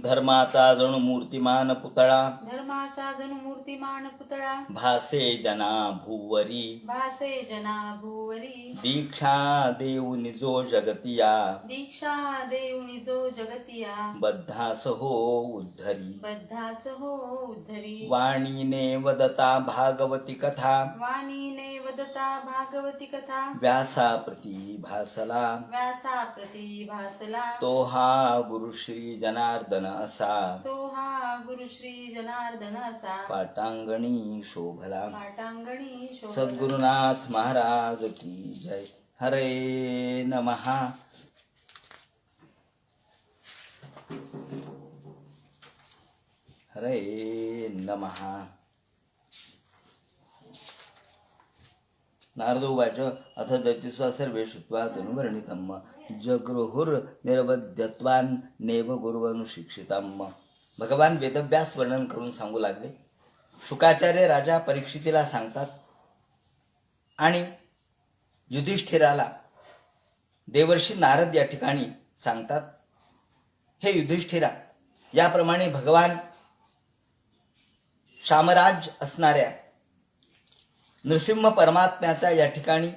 धर्माचा जणू मूर्तिमान पुतळा धर्माचा जणू मूर्तिमान पुतळा भासे जना भूवरी भासे जना भुवरी दीक्षा देऊनि जो जगतिया दीक्षा देऊनि जो जगतिया बद्धास हो उद्धरी बद्धास हो उद्धरी वाणीने वदता भागवती कथा वाणीने वदता भागवती कथा व्यासा प्रती भासला व्यासा प्रती भासला तो हा गुरु श्री जनार्दन असा तो हा गुरु श्री जनार्दन असा पाटांगणी शोभला पाटांगणी शोभला. सद्गुरुनाथ महाराज की जय. हरे नमः. हरे नमः. नारदोवाच अथ दैत्यस्वा सर्वे श्रुत्वा तनुवर्णितम् जगृहुर निरवध्यत्वान नेव गुरुवनुशिक्षितम्. भगवान वेदव्यास वर्णन करून सांगू लागले. शुकाचार्य राजा परीक्षितीला सांगतात आणि युधिष्ठिराला देवर्षी नारद या ठिकाणी सांगतात, हे युधिष्ठिरा, याप्रमाणे भगवान शामराज असणाऱ्या नृसिंह परमात्म्याचा या ठिकाणी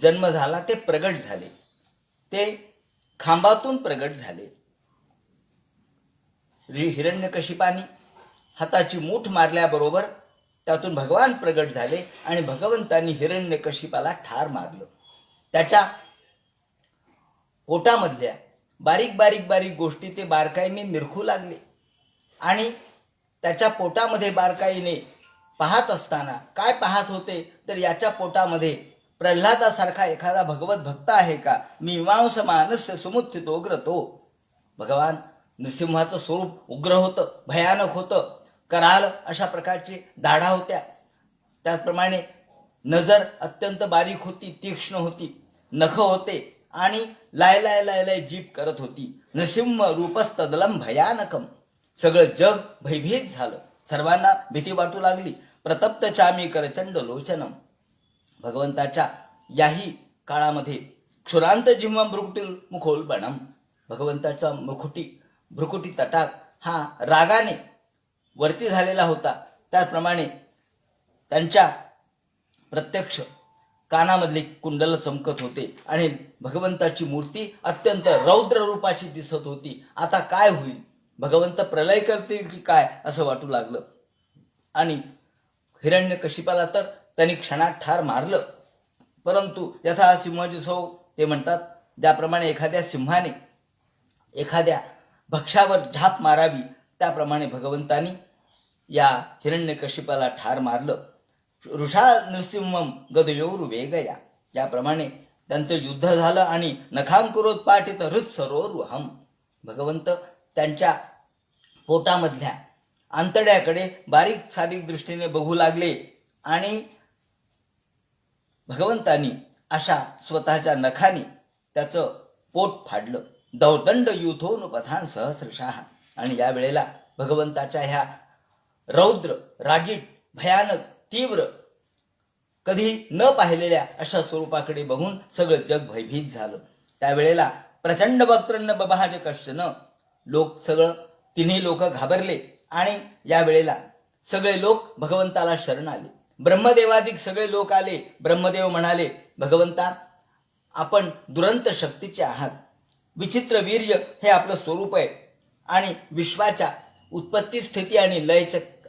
जन्म झाला. ते प्रगट झाले, ते खांबातून प्रगट झाले. हिरण्यकशिपानी हाताची मूठ मारल्याबरोबर त्यातून भगवान प्रगट झाले आणि भगवंतांनी हिरण्यकशिपाला ठार मारलं. त्याच्या पोटामधल्या बारीक बारीक बारीक गोष्टी ते बारकाईने निरखू लागले आणि त्याच्या पोटामध्ये बारकाईने पाहत असताना काय पाहत होते तर याच्या पोटामध्ये प्रल्हादासारखा एखादा भगवत भक्त आहे का? मीमांस मानस्य सुमुत्थितो उग्रतो. भगवान नृसिंहाचं स्वरूप उग्र होतं, भयानक होतं. कराल अशा प्रकारची दाढा होत्या. त्याचप्रमाणे नजर अत्यंत बारीक होती, तीक्ष्ण होती. नख होते आणि लाय लाय लाय लाय जीभ करत होती. नृसिंह रूपस्तदलम भयानकम. सगळं जग भयभीत झालं. सर्वांना भीती वाटू लागली. प्रतप्त चामी करचंड लोचनम. भगवंताच्या याही काळामध्ये क्षुरांत जिह्वा भ्रुकुटी मुखोल्बणम. भगवंताचा भ्रुकुटी तटात हा रागाने वरती झालेला होता. त्याचप्रमाणे त्यांच्या प्रत्यक्ष कानामधले कुंडल चमकत होते आणि भगवंताची मूर्ती अत्यंत रौद्र रूपाची दिसत होती. आता काय होईल? भगवंत प्रलय करतील की काय असं वाटू लागलं. आणि हिरण्यकशिपाला तर त्यांनी क्षणात ठार मारलं. परंतु यथा सिंहजिसौ ते म्हणतात, ज्याप्रमाणे एखाद्या सिंहाने एखाद्या भक्ष्यावर झाप मारावी त्याप्रमाणे भगवंतानी या हिरण्यकशिपाला ठार मारलं. ऋषा नृसिंहम गदयोर वेगया. याप्रमाणे त्यांचं युद्ध झालं आणि नखांकुरोत पाठित हृत्सरोरुहम. भगवंत त्यांच्या पोटामधल्या आंतड्याकडे बारीक सारीक दृष्टीने बघू लागले आणि भगवंतांनी अशा स्वतःच्या नखाने त्याचं पोट फाडलं. दौर्दंड युथोनुपथान सहस्रशाह. आणि या वेळेला भगवंताच्या ह्या रौद्र रागीट भयानक तीव्र कधी न पाहिलेल्या अशा स्वरूपाकडे बघून सगळं जग भयभीत झालं. त्यावेळेला प्रचंड वक्त्रन्न बबाज कश्चन. सगळं तिन्ही लोक घाबरले आणि या वेळेला सगळे लोक भगवंताला शरण आले. ब्रह्मदेवादिक सगळे लोक आले. ब्रह्मदेव म्हणाले, भगवंता, आपण दुरंत शक्तीचे आहात. विचित्र वीर्य हे आपलं स्वरूप आहे आणि विश्वाच्या उत्पत्ती स्थिती आणि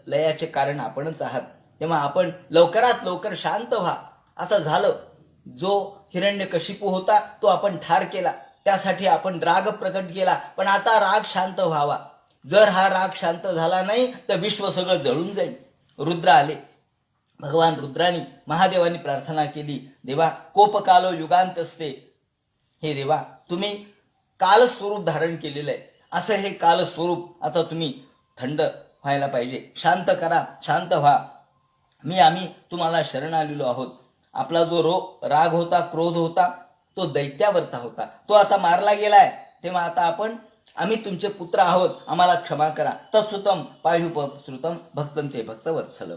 लयाचे कारण आपणच आहात. तेव्हा आपण लवकरात लवकर शांत व्हा. आता झालं, जो हिरण्यकशिपू होता तो आपण ठार केला, त्यासाठी आपण राग प्रकट केला, पण आता राग शांत व्हावा. जर हा राग शांत झाला नाही तर विश्व सगळं जळून जाईल. रुद्र आले. भगवान रुद्रांनी महादेवांनी प्रार्थना केली, देवा कोपकालो युगांत असते. हे देवा, तुम्ही कालस्वरूप धारण केलेलं आहे. असं हे कालस्वरूप आता तुम्ही थंड व्हायला पाहिजे. शांत करा, शांत व्हा. आम्ही तुम्हाला शरण आलेलो आहोत. आपला जो राग होता, क्रोध होता, तो दैत्यावरचा होता, तो आता मारला गेलाय. तेव्हा आता आम्ही तुमचे पुत्र आहोत, आम्हाला क्षमा करा. तत्सुतम पायुपश्रुतम भक्तं ते भक्तवत्सल.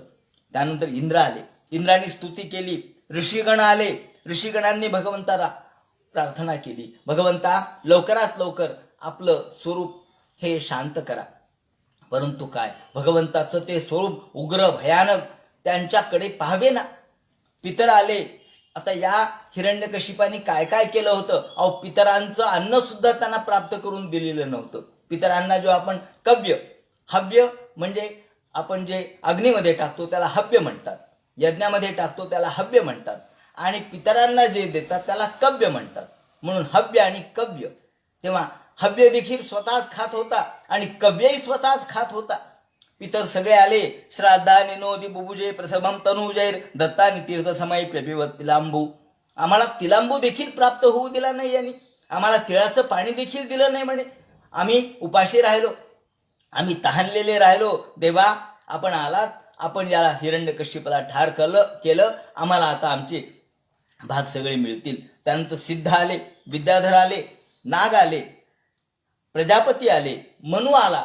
त्यानंतर इंद्र आले. इंद्राने स्तुती केली. ऋषीगण आले. ऋषीगणांनी भगवंताला प्रार्थना केली, भगवंता लवकरात लवकर आपलं स्वरूप हे शांत करा. परंतु काय, भगवंताचं ते स्वरूप उग्र भयानक, त्यांच्याकडे पाहावे ना. पितर आले. आता या हिरण्यकशिपाने काय काय केलं होतं. अहो, पितरांचं अन्न सुद्धा त्यांना प्राप्त करून दिलेलं नव्हतं. पितरांना जो आपण हव्य म्हणजे आपण जे अग्नीमध्ये टाकतो त्याला हव्य म्हणतात, यज्ञामध्ये टाकतो त्याला हव्य म्हणतात, आणि पितरांना जे देतात त्याला कव्य म्हणतात. म्हणून हव्य आणि कव्य. तेव्हा हव्य देखील स्वतःच खात होता आणि कव्यही स्वतःच खात होता. पितर सगळे आले. श्राद्धानि नोदी बुभुजे प्रसभम तनुजैर दत्तानि तीर्थसमयी प्यपिवत तिलांबू. आम्हाला तिलांबू देखील प्राप्त होऊ दिला नाही यांनी. आम्हाला तिळाचं पाणी देखील दिलं नाही म्हणे. आम्ही उपाशी राहिलो, आम्ही तहानलेले राहिलो. देवा, आपण आलात, आपण याला हिरण्यकश्यपाला ठार केलं. आम्हाला आता आमचे भाग सगळे मिळतील. त्यानंतर सिद्ध आले, विद्याधर आले, नाग आले, प्रजापती आले, मनु आला,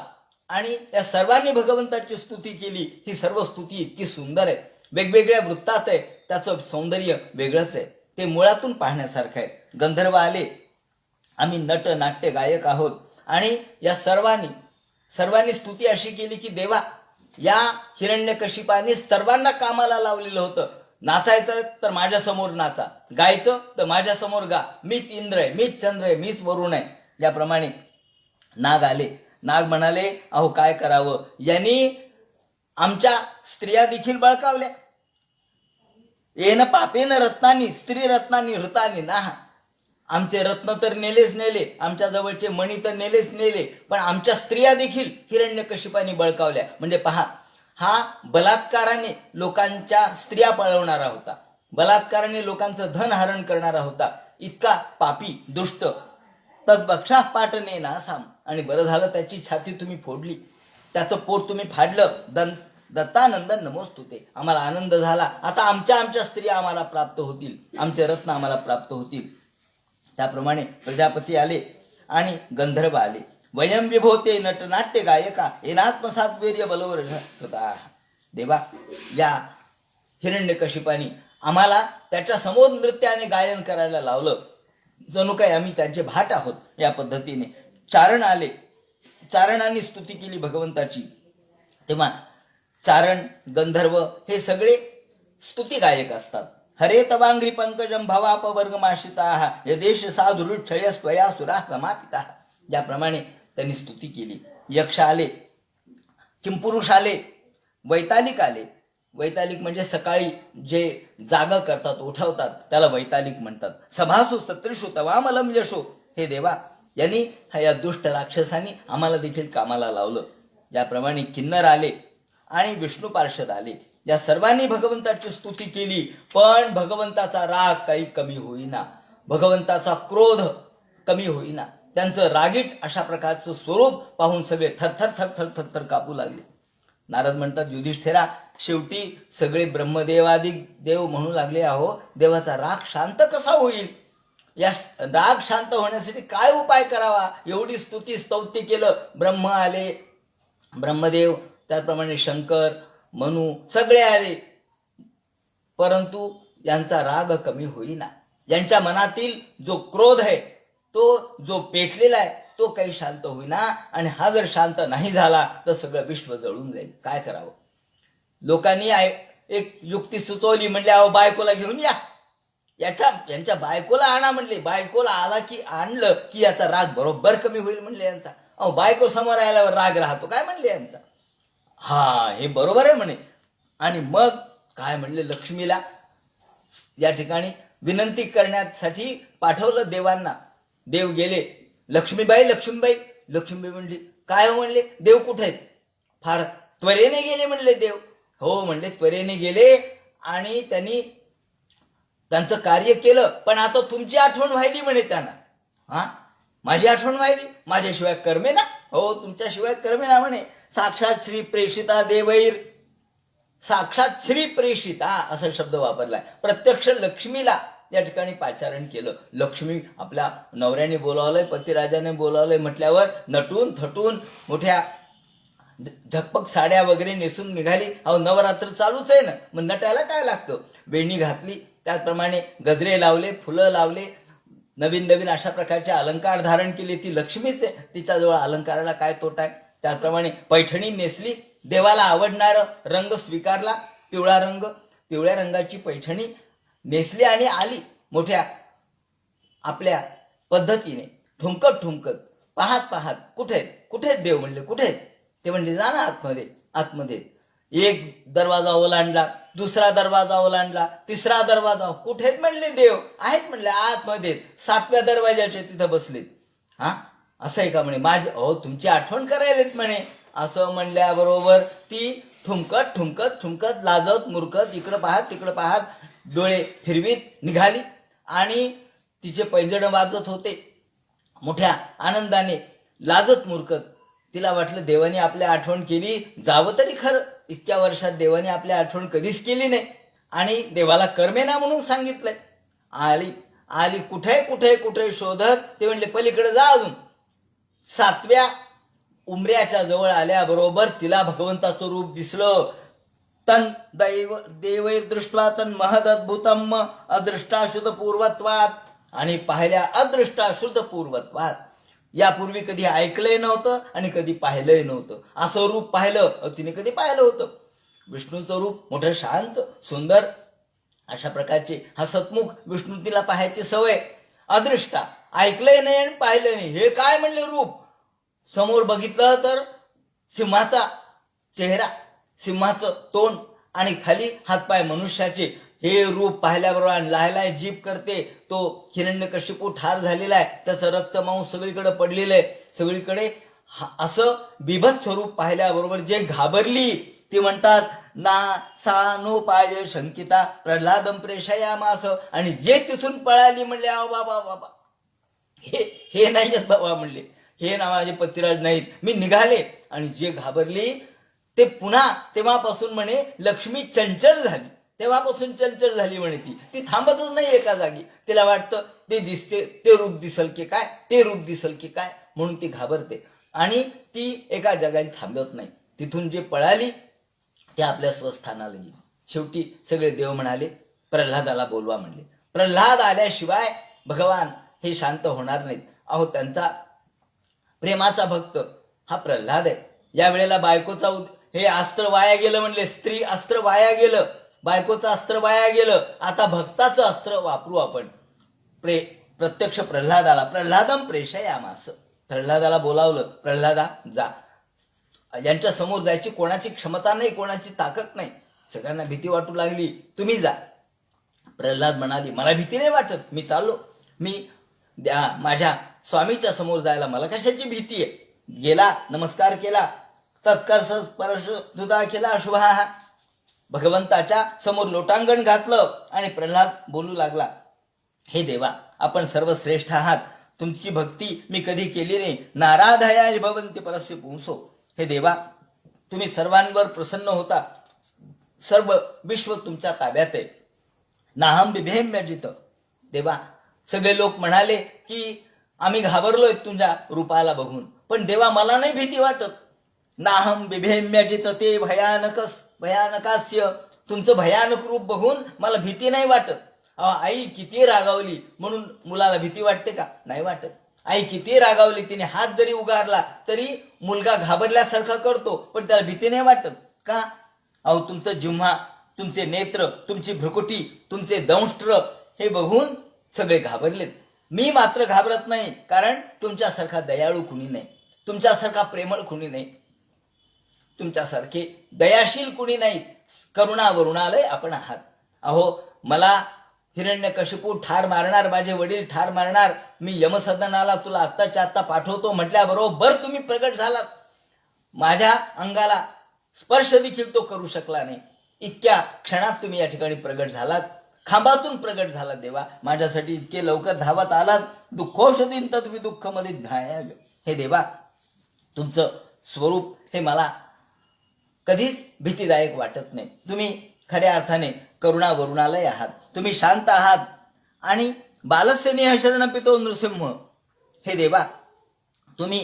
आणि या सर्वांनी भगवंताची स्तुती केली. ही सर्व स्तुती इतकी सुंदर आहे, वेगवेगळ्या वृत्तात आहे, त्याचं सौंदर्य वेगळंच आहे, ते मुळातून पाहण्यासारखं आहे. गंधर्व आले, आम्ही नट नाट्य गायक आहोत, आणि या सर्वांनी स्तुती अशी केली की देवा, या हिरण्यकशिपाने सर्वांना कामाला लावलेलं होतं. नाचायचं तर माझ्यासमोर नाचा, गायचं तर माझ्यासमोर गा, मीच इंद्र आहे, मीच चंद्र आहे, मीच वरुण आहे. ज्याप्रमाणे नाग आले. नाग म्हणाले, अहो काय करावं, यांनी आमच्या स्त्रिया देखील बळकावल्या. येन पापेन रत्नानी स्त्री रत्नानी हृतानी ना. आमचे रत्न तर नेलेच नेले, आमच्या जवळचे मणी तर नेलेच नेले, पण आमच्या स्त्रिया देखील हिरण्यकशिपाने बळकावल्या. म्हणजे पहा, हा बलात्काराने लोकांच्या स्त्रिया पळवणारा होता, बलात्काराने लोकांचं धन हरण करणारा होता. इतका पापी दुष्ट. तद्बक्षा पाटने ना साम. आणि बरं झालं त्याची छाती तुम्ही फोडली, त्याचं पोट तुम्ही फाडलं. दत्तानंदन नमोस्तुते. आम्हाला आनंद झाला. आता आमच्या स्त्रिया आम्हाला प्राप्त होतील, आमचे रत्न आम्हाला प्राप्त होतील. त्याप्रमाणे प्रजापती आले आणि गंधर्व आले. वयम विभोते नटनाट्य गायका येनात्मसात्वीर्य बलोवर होता. देवा, या हिरण्यकशिपाने आम्हाला त्याच्या समोर नृत्याने गायन करायला लावलं, जणू काय आम्ही त्यांचे भाट आहोत. या पद्धतीने चारण आले, चारणांनी स्तुती केली भगवंताची. तेव्हा चारण, गंधर्व हे सगळे स्तुती गायक असतात. हरे तवांग्री पंकजम भवापवर्गमाशिता यदेश साधुरुच्छय स्वया सुरा समापिता. ज्याप्रमाणे त्यांनी स्तुती केली. यक्ष आले, किंपुरुष आले, वैतालिक आले. वैतालिक म्हणजे सकाळी जे जागा करतात, उठवतात, त्याला वैतालिक म्हणतात. सभासु सत्रिषु तवामलम यशो. हे देवा, यांनी या दुष्ट राक्षसांनी आम्हाला देखील कामाला लावलं. ज्याप्रमाणे किन्नर आले आणि विष्णू पार्षद आले. या सर्वांनी भगवंताची स्तुती केली, पण भगवंताचा राग काही कमी होईना, भगवंताचा क्रोध कमी होईना. त्यांचं रागीट अशा प्रकारचं स्वरूप पाहून सगळे थरथर थरथर थरथर कापू लागले. नारद म्हणतात, युधिष्ठिरा, शेवटी सगळे ब्रह्मदेवादी देव म्हणू लागले, अहो देवाचा राग शांत कसा होईल, या राग शांत होण्यासाठी काय उपाय करावा. एवढी स्तुती स्तौत्य केलं. ब्रह्म आले, ब्रह्मदेव, त्याप्रमाणे शंकर, मनु सगळे आले, परंतु यांचा राग कमी होईना. यांच्या मनातील जो क्रोध आहे, तो जो पेटलेला आहे, तो काही शांत होईना. आणि हा जर शांत नाही झाला तर सगळं विश्व जळून जाईल. काय करावं. लोकांनी एक युक्ती सुचवली. म्हणले, अहो बायकोला घेऊन या, यांच्या बायकोला आणा म्हणले. बायकोला आला की आणलं की याचा राग बरोबर कमी होईल म्हणले यांचा. अहो बायको समोर आल्यावर राग राहतो काय म्हणले यांचा. हा, हे बरोबर आहे म्हणे. आणि मग काय म्हणले, लक्ष्मीला या ठिकाणी विनंती करण्यासाठी पाठवलं देवांना. देव गेले. लक्ष्मीबाई म्हणली, काय हो म्हणले, देव कुठे आहेत. फार त्वरेने गेले म्हणले देव. हो म्हणले, त्वरेने गेले आणि त्यांनी त्यांचं कार्य केलं, पण आता तुमची आठवण व्हायली म्हणे त्यांना. हा, माझी आठवण व्हायली, माझ्याशिवाय कर्मे ना. हो, तुमच्याशिवाय कर्मे ना म्हणे. साक्षात श्री प्रेषिता देवैर, साक्षात श्री प्रेषिता असा शब्द वापरलाय. प्रत्यक्ष लक्ष्मीला या ठिकाणी पाचारण केलं. लक्ष्मी आपल्या नवऱ्याने बोलावलंय, पतिराजाने बोलावलंय म्हटल्यावर नटून थटून मोठ्या झकपक साड्या वगैरे नेसून निघाली. अहो नवरात्र चालूच आहे ना, मग नटायला काय लागतं. वेणी घातली, त्याचप्रमाणे गजरे लावले, फुलं लावले, नवीन नवीन अशा प्रकारचे अलंकार धारण केले, ती लक्ष्मीच आहे, तिच्याजवळ अलंकाराला काय तोटा आहे. त्याचप्रमाणे पैठणी नेसली, देवाला आवडणारं रंग स्वीकारला, पिवळा रंग, पिवळ्या रंगाची पैठणी नेसली आणि आली मोठ्या आपल्या पद्धतीने ठुमकत ठुमकत, पाहत पाहत, कुठे कुठे देव म्हणले, कुठे ते म्हणले जा ना आतमध्ये, आतमध्ये. एक दरवाजा ओलांडला, दुसरा दरवाजा ओलांडला, तिसरा दरवाजा, कुठेच म्हणले देव आहेत म्हणले आतमध्ये, 7व्या दरवाजाचे तिथं बसलेत. हा असं आहे का म्हणे, माझी तुमची आठवण करायलेत म्हणे. असं म्हणल्याबरोबर ती ठुमकत ठुमकत ठुमकत, लाजत मुरकत, इकडं पाहत तिकडं पाहत, डोळे फिरवीत निघाली. आणि तिचे पैंजण वाजत होते मोठ्या आनंदाने, लाजत मुरकत. तिला वाटलं देवाने आपल्या आठवण केली, जावं तरी खरं. इतक्या वर्षात देवाने आपल्या आठवण कधीच केली नाही आणि देवाला करमेना म्हणून सांगितलंय. आली आली, कुठे कुठे कुठे शोधत. ते म्हणले पलीकडे जा अजून. 7व्या उमऱ्याच्या जवळ आल्याबरोबर तिला भगवंताचं रूप दिसलं. तन दैव देवैर्दृष्ट्वा तन महद अद्भुतम अदृष्टाशुद्ध पूर्वत्वात. आणि पाहिल्या अदृष्टाशुद्ध पूर्वत्वात. यापूर्वी कधी ऐकलंय नव्हतं आणि कधी पाहिलंय नव्हतं. असं रूप पाहिलं तिने कधी पाहिलं होतं. विष्णूचं रूप मोठं शांत सुंदर अशा प्रकारचे, हसतमुख विष्णू तिला पाहायची सवय. अदृष्टा, ऐकलंय नाही आणि पाहिलं नाही, हे काय म्हणले रूप. समोर बघितलं तर सिंहाचा चेहरा, सिंहाचं तोंड आणि खाली हातपाय मनुष्याचे. हे रूप पाहिल्याबरोबर लायलाय जीभ करते. तो हिरण्यकशिपू ठार झालेला आहे, त्याचं रक्तमांस सगळीकडे पडलेलं आहे. सगळीकडे असं बिभत्स स्वरूप पाहिल्याबरोबर जे घाबरली, ती म्हणतात ना सा नो पाय शंकिता प्रल्हादम प्रेषयामास. आणि जे तिथून पळाली म्हणले अहो बाबा बाबा, हे नाही बाबा म्हणले, हे ना माझे पतिराज नाहीत, मी निघाले. आणि जे घाबरली ते पुन्हा तेव्हापासून म्हणे लक्ष्मी चंचल झाली. तेव्हापासून चंचल झाली म्हणे, ती थांबतच नाही एका जागी. तिला वाटतं ते दिसते, ते रूप दिसल की काय, ते रूप दिसल की काय, म्हणून ती घाबरते आणि ती एका जागी थांबत नाही. तिथून जे पळाली ते आपल्या स्वस्थानाला गेली. शेवटी सगळे देव म्हणाले प्रल्हादाला बोलवा म्हणले. प्रल्हाद आल्याशिवाय भगवान हे शांत होणार नाहीत. अहो त्यांचा प्रेमाचा भक्त हा प्रल्हाद आहे. या वेळेला बायकोचा हे अस्त्र वाया गेलं म्हणले, स्त्री अस्त्र वाया गेलं, बायकोचं अस्त्र वाया गेलं. आता भक्ताचं अस्त्र वापरू आपण. प्रत्यक्ष प्रल्हादाला, प्रल्हादम प्रेषयामास, प्रल्हादाला बोलावलं. प्रल्हादा जा. यांच्या समोर जायची कोणाची क्षमता नाही, कोणाची ताकद नाही. सगळ्यांना भीती वाटू लागली. तुम्ही जा. प्रल्हाद म्हणाली मला भीती नाही वाटत, मी चाललो. मी माझ्या स्वामीच्या समोर जायला मला कशाची भीती आहे. गेला, नमस्कार केला, तत्कर स्पर्श दुधा केला शुभा. भगवंताच्या समोर लोटांगण घातलं आणि प्रल्हाद बोलू लागला, हे देवा आपण सर्वश्रेष्ठ आहात, तुमची भक्ती मी कधी केली नाही. नाराधया भवन्ति परस्य पुंसो. हे देवा तुम्ही सर्वांवर प्रसन्न होता, सर्व विश्व तुमच्या ताब्यात आहे. नाहम बिभेम्यजित. देवा सगळे लोक म्हणाले की आम्ही घाबरलोय तुझ्या रूपाला बघून, पण देवा मला नाही भीती वाटत. नाहम बिभेम्यजित ते भयानकास्य. तुमचं भयानक रूप बघून मला भीती नाही वाटत. आई किती रागावली म्हणून मुलाला भीती वाटते का? नाही वाटत. आई किती रागावली, तिने हात जरी उगारला तरी मुलगा घाबरल्यासारखा करतो, पण त्याला भीती नाही वाटत का? अहो तुमचं जिव्हा, तुमचे नेत्र, तुमची भ्रुकुटी, तुमचे दंष्ट्र हे बघून सगळे घाबरलेत. मी मात्र घाबरत नाही, कारण तुमच्यासारखा दयाळू कुणी नाही, तुमच्यासारखा प्रेमळ कुणी नाही, तुमच्यासारखे दयाशील कुणी नाही. करुणा वरुणालय आपण आहात. अहो मला हिरण्यकशिपू ठार मारणार, माझे वडील ठार मारणार, मी यमसदनाला तुला आत्ताच्या आत्ता पाठवतो म्हटल्याबरोबर तुम्ही प्रगट झालात. माझ्या अंगाला स्पर्श देखील तो करू शकला नाही. इतक्या क्षणात तुम्ही या ठिकाणी प्रगट झालात, खांबातून प्रगट झालात. देवा माझ्यासाठी इतके लवकर धावत आलात. दुःखौषधीन तद्वि दुःखमध्ये ध्याय. हे देवा तुमचं स्वरूप हे मला कधीच भीतीदायक वाटत नाही. तुम्ही खऱ्या अर्थाने करुणा वरुणालय आहात, तुम्ही शांत आहात आणि बालस्यनेह शरण पितो नृसिंह. हे देवा तुम्ही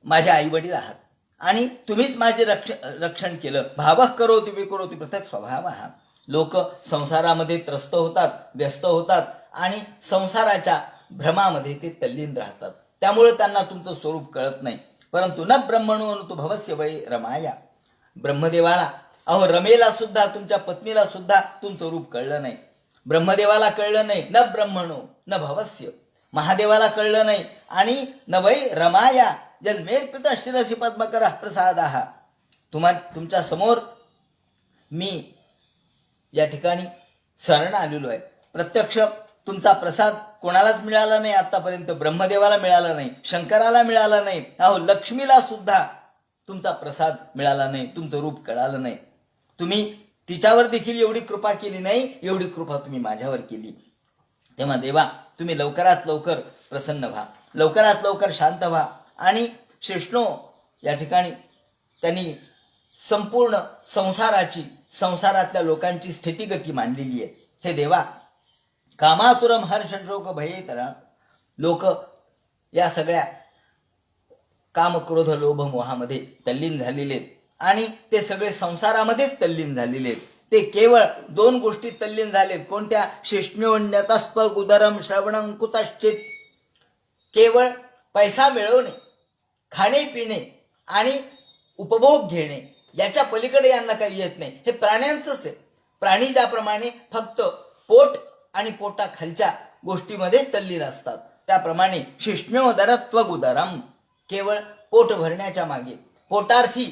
माझे आई वडील आहात आणि तुम्हीच माझे रक्षण केलं. भावक करोति विकरोति पृथक स्वभाव आहात. लोक संसारामध्ये त्रस्त होतात, व्यस्त होतात आणि संसाराच्या भ्रमामध्ये ते तल्लीन राहतात. त्यामुळे त्यांना तुमचं स्वरूप कळत नाही. परंतु न ब्रह्मणो तू भवस्य वै रमाया. ब्रह्मदेवाला अहो रमेला सुद्धा, तुमच्या पत्नीला सुद्धा तुमचं रूप कळलं नाही. ब्रह्मदेवाला कळलं नाही. न ब्रह्मणो न भवस्य. महादेवाला कळलं नाही. आणि न वै रमाया जन्मेर्पित शिरसी पद्मकर प्रसादाः. तुमच्या समोर मी या ठिकाणी शरण आलेलो आहे. प्रत्यक्ष तुमचा प्रसाद कोणालाच मिळाला नाही आतापर्यंत. ब्रह्मदेवाला मिळाला नाही, शंकराला मिळाला नाही, अहो लक्ष्मीला सुद्धा तुमचा प्रसाद मिळाला नाही, तुमचं रूप कळालं नाही. तुम्ही तिच्यावर देखील एवढी कृपा केली नाही, एवढी कृपा तुम्ही माझ्यावर केली. तेव्हा देवा तुम्ही लवकरात लवकर प्रसन्न व्हा, लवकरात लवकर शांत व्हा. आणि श्रेष्ठो या ठिकाणी त्यांनी संपूर्ण संसारातल्या लोकांची स्थितीगती मांडलेली आहे. हे देवा कामातुरम हर्ष शोक भयेतरा. लोक या सगळ्या काम क्रोध लोभ मोहामध्ये तल्लीन झालेले आहेत आणि ते सगळे संसारामध्येच तल्लीन झालेले आहेत. ते केवळ दोन गोष्टी तल्लीन झालेत. कोणत्या? शिष्ण्योन्यतस्प उदरम श्रवणं कुतश्चित. केवळ पैसा मिळवणे, खाणे पिणे आणि उपभोग घेणे, याच्या पलीकडे यांना काही येत नाही. हे प्राण्यांचंच आहे. प्राणी ज्याप्रमाणे फक्त पोट आणि पोटाखालच्या गोष्टीमध्येच तल्लीन असतात, त्याप्रमाणे शिष्ण्योदरत्व उदरम. केवळ पोट भरण्याच्या मागे पोटार्थी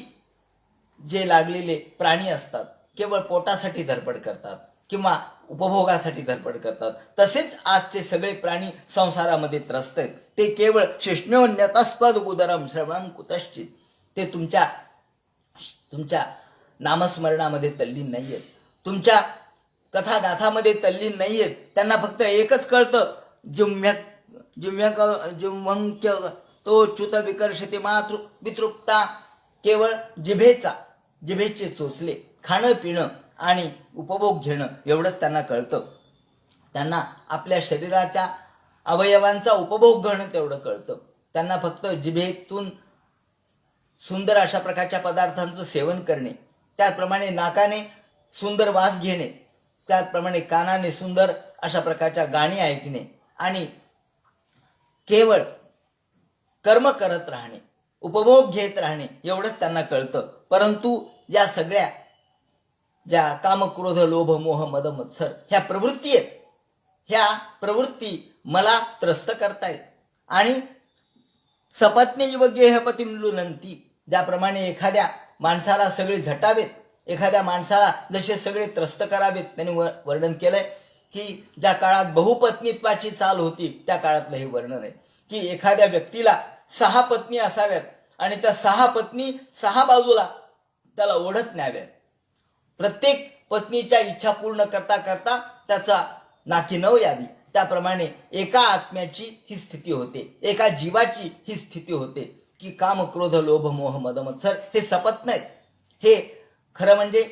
जे लागलेले प्राणी असतात, केवळ पोटासाठी धडपड करतात किंवा उपभोगासाठी धडपड करतात. तसेच आजचे सगळे प्राणी संसारामध्ये त्रस्त आहेत. ते केवळ शिष्ण्योन्यतस्पद उदरम श्रवणं कुतश्चित. ते तुमच्या नामस्मरणामध्ये तल्लीन नाही आहेत, तुमच्या कथागाथामध्ये तल्लीन नाही आहेत. त्यांना फक्त एकच कळतं, जिव्हंक्य तो च्युत विकर्षते मातृ वितृप्ता. केवळ जिभेचे चोचले, खाणं पिणं आणि उपभोग घेणं एवढंच त्यांना कळतं. त्यांना आपल्या शरीराच्या अवयवांचा उपभोग घेणं तेवढं कळतं. त्यांना फक्त जिभेतून सुंदर अशा प्रकारच्या पदार्थांचं सेवन करणे, त्याचप्रमाणे नाकाने सुंदर वास घेणे, त्याचप्रमाणे कानाने सुंदर अशा प्रकारच्या गाणी ऐकणे आणि केवळ कर्म करत राहणे, उपभोग घेत राहणे एवढंच त्यांना कळतं. परंतु या सगळ्या ज्या काम क्रोध लोभ मोह मद मत्सर ह्या प्रवृत्ती आहेत, ह्या प्रवृत्ती मला त्रस्त करतायत. आणि सपत्नी गेहपती लुनंती. ज्याप्रमाणे एखाद्या माणसाला सगळे झटावेत, एखाद्या माणसाला जसे सगळे त्रस्त करावेत, त्यांनी वर्णन केलंय की ज्या काळात बहुपत्नीत्वाची चाल होती त्या काळातलं हे वर्णन आहे की एखाद्या व्यक्तीला 6 पत्नी असाव्यात आणि त्या 6 पत्नी 6 बाजूला त्याला ओढत न्याव्यात. प्रत्येक पत्नीच्या इच्छा पूर्ण करता करता त्याचा नाकी नव यावी. त्याप्रमाणे एका आत्म्याची ही स्थिती होते, एका जीवाची ही स्थिती होते की काम क्रोध लोभ मोह मद मत्सर हे सपत्न आहेत. हे खरं म्हणजे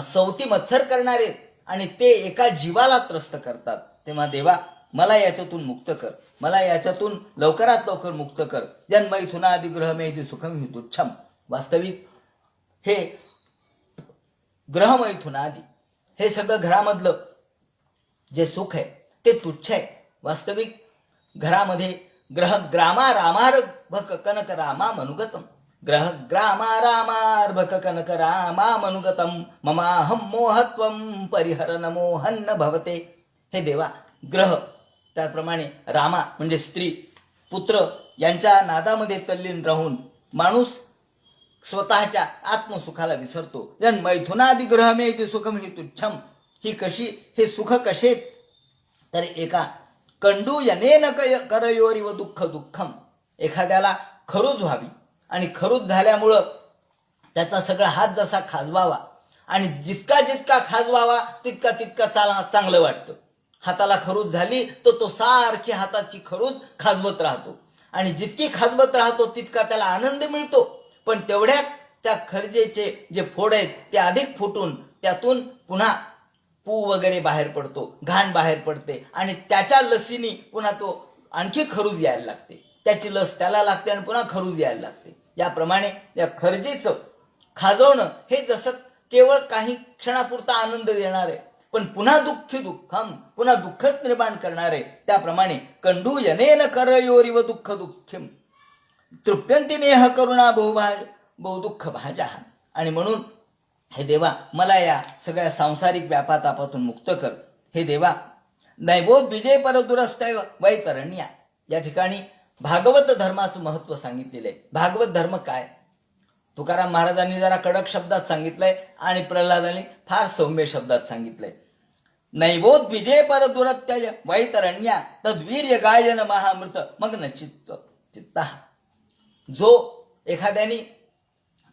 सवती मत्सर करणारे आणि ते एका जीवाला त्रस्त करतात. तेव्हा देवा मला याच्यातून मुक्त कर, मला याच्यातून लवकरात लवकर मुक्त कर. जन्मैथुनादि ग्रहमेधि सुखम हि तुच्छम. वास्तविक हे ग्रहमैथुनादि हे सगळं घरामधलं जे सुख आहे ते तुच्छ आहे. वास्तविक घरामध्ये ग्रह ग्रामा रामार भक कनक रामा मनुगतम. ग्रह ग्रामा रामार्भक कनक रामा मनुगतम ममाहम मोहत्वम परिहरन मोहन भवते. हे देवा ग्रह, त्याप्रमाणे रामा म्हणजे स्त्री पुत्र यांच्या नादामध्ये तल्लीन राहून माणूस स्वतःच्या आत्मसुखाला विसरतो. जन मैथुनादि ग्रहमेति सुखम हि तुच्छम. ही कशी, हे सुख कसे? तर एका कंडू यनेन करयोरिव दुःख दुःखम. एखाद्याला खरूज व्हावी आणि खरूज झाल्यामुळं त्याचा सगळा हात जसा खाजवावा आणि जितका जितका खाजवावा तितका तितका चांगलं वाटतं. हाताला खरूज झाली तर तो सारखी हाताची खरूज खाजवत राहतो आणि जितकी खाजवत राहतो तितका त्याला आनंद मिळतो. पण तेवढ्यात त्या खरजेचे जे फोड आहेत ते अधिक फुटून त्यातून पुन्हा पू वगैरे बाहेर पडतो, घाण बाहेर पडते आणि त्याच्या लसीने पुन्हा तो आणखी खरूज यायला लागते. त्याची लस त्याला लागते आणि पुन्हा खरूज यायला लागते. याप्रमाणे या खरजेचं खाजवणं हे जसं केवळ काही क्षणापुरता आनंद देणार आहे, पण पुन्हा दुःखी दुःखम, पुन्हा दुःखच निर्माण करणारे. त्याप्रमाणे कंडू यनेन करयोरिव दुःख दुःखिम तृप्यंती नेह करुणा बहुदुःख भाजा. आणि म्हणून हे देवा, मला या सगळ्या सांसारिक व्यापातापासून मुक्त कर. हे देवा, नैबोध विजय पर दुरस्तैव वैतरण्या. या ठिकाणी भागवत धर्माचं महत्व सांगितलेलं आहे. भागवत धर्म काय? तुकाराम महाराजांनी जरा कडक शब्दात सांगितलंय आणि प्रल्हादांनी फार सौम्य शब्दात सांगितलंय. नैबोध विजय पर दुरत्यय वैतरण्या तद्वीर्य गायन महामृत मग्न चित्ता. जो एखाद्याने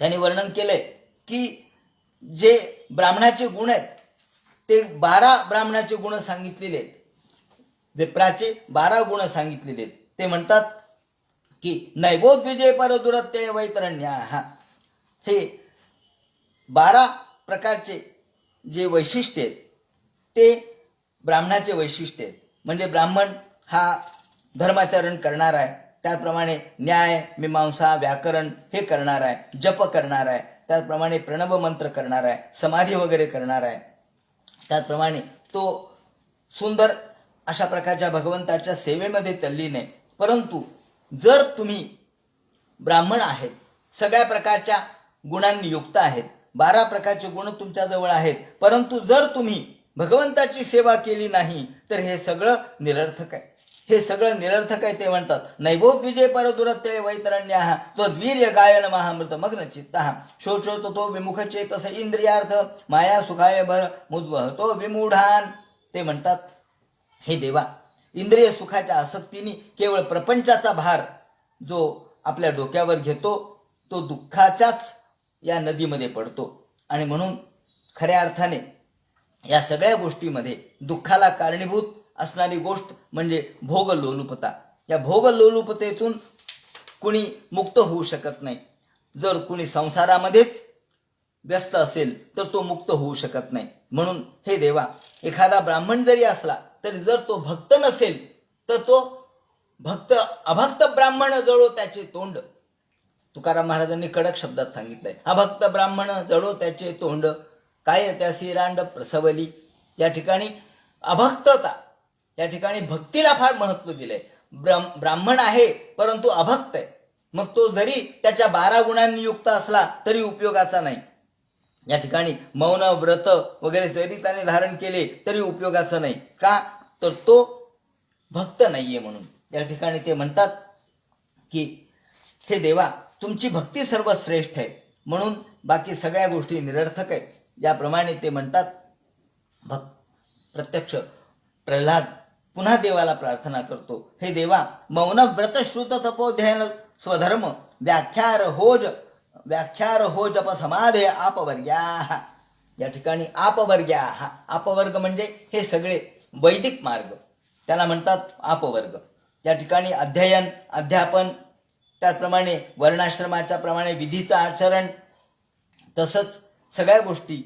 त्यांनी वर्णन केलंय की जे ब्राह्मणाचे गुण आहेत ते 12 ब्राह्मणाचे गुण सांगितलेले आहेत. विप्राचे 12 गुण सांगितलेले आहेत. ते म्हणतात की नैबोध विजय पर दुरत्यय वैतरण्या. हे 12 प्रकारचे जे वैशिष्ट्य आहेत ते ब्राह्मणाचे वैशिष्ट्य आहेत. म्हणजे ब्राह्मण हा धर्माचरण करणार आहे, त्याचप्रमाणे न्याय मीमांसा व्याकरण हे करणार आहे, जप करणार आहे, त्याचप्रमाणे प्रणव मंत्र करणार आहे, समाधी वगैरे करणार आहे. त्याचप्रमाणे तो सुंदर अशा प्रकारच्या भगवंताच्या सेवेमध्ये तल्लीन आहे. परंतु जर तुम्ही ब्राह्मण आहेत, सगळ्या प्रकारच्या गुणांनी युक्त आहेत, 12 प्रकारचे गुण तुमच्याजवळ आहेत, परंतु जर तुम्ही भगवंताची सेवा केली नाही तर हे सगळं निरर्थक आहे. हे सगळं निरर्थक आहे. ते म्हणतात नैबोध विजय पर दुरत्यय वैतरण्या त्वद्वीर्य गायन महामृत मग्न चित्ता शोचतो तो विमुख चेतस इंद्रियार्थ माया सुखाय भर मुद्वहतो विमूढान. ते म्हणतात हे देवा, इंद्रिय सुखाच्या आसक्तीने केवळ प्रपंचाचा भार जो आपल्या डोक्यावर घेतो तो दुःखाच्याच या नदीमध्ये पडतो. आणि म्हणून खऱ्या अर्थाने या सगळ्या गोष्टीमध्ये दुःखाला कारणीभूत असणारी गोष्ट म्हणजे भोगलोलुपता. या भोगलोलुपतेतून कुणी मुक्त होऊ शकत नाही. जर कुणी संसारामध्येच व्यस्त असेल तर तो मुक्त होऊ शकत नाही. म्हणून हे देवा, एखादा ब्राह्मण जरी असला तरी जर तो भक्त नसेल तर तो अभक्त ब्राह्मण जळो त्याचे तोंड. तुकाराम महाराजांनी कडक शब्दात सांगितलंय, अभक्त ब्राह्मण जळो त्याचे तोंड काय त्यासी रांड प्रसवली. या ठिकाणी अभक्तता, या ठिकाणी भक्तीला फार महत्व दिलंय. ब्राह्मण आहे परंतु अभक्त आहे, मग तो जरी त्याच्या 12 गुणांनी युक्त असला तरी उपयोगाचा नाही. या ठिकाणी मौन व्रत वगैरे जरी त्याने धारण केले तरी उपयोगाचं नाही. का? तर तो भक्त नाहीये. म्हणून या ठिकाणी ते म्हणतात की हे देवा, तुमची भक्ती सर्वश्रेष्ठ आहे, म्हणून बाकी सगळ्या गोष्टी निरर्थक आहेत. ज्याप्रमाणे ते म्हणतात, प्रत्यक्ष प्रल्हाद पुन्हा देवाला प्रार्थना करतो, हे देवा, मौन व्रत श्रुत तपोध्ययन स्वधर्म व्याख्यार हो जप समाधे आपवर्ग्या. या ठिकाणी आपवर्ग्या, आपवर्ग म्हणजे हे सगळे वैदिक मार्ग, त्याला म्हणतात आपवर्ग. या ठिकाणी अध्ययन अध्यापन, त्याचप्रमाणे वर्णाश्रमाच्या प्रमाणे विधीचं आचरण, तसंच सगळ्या गोष्टी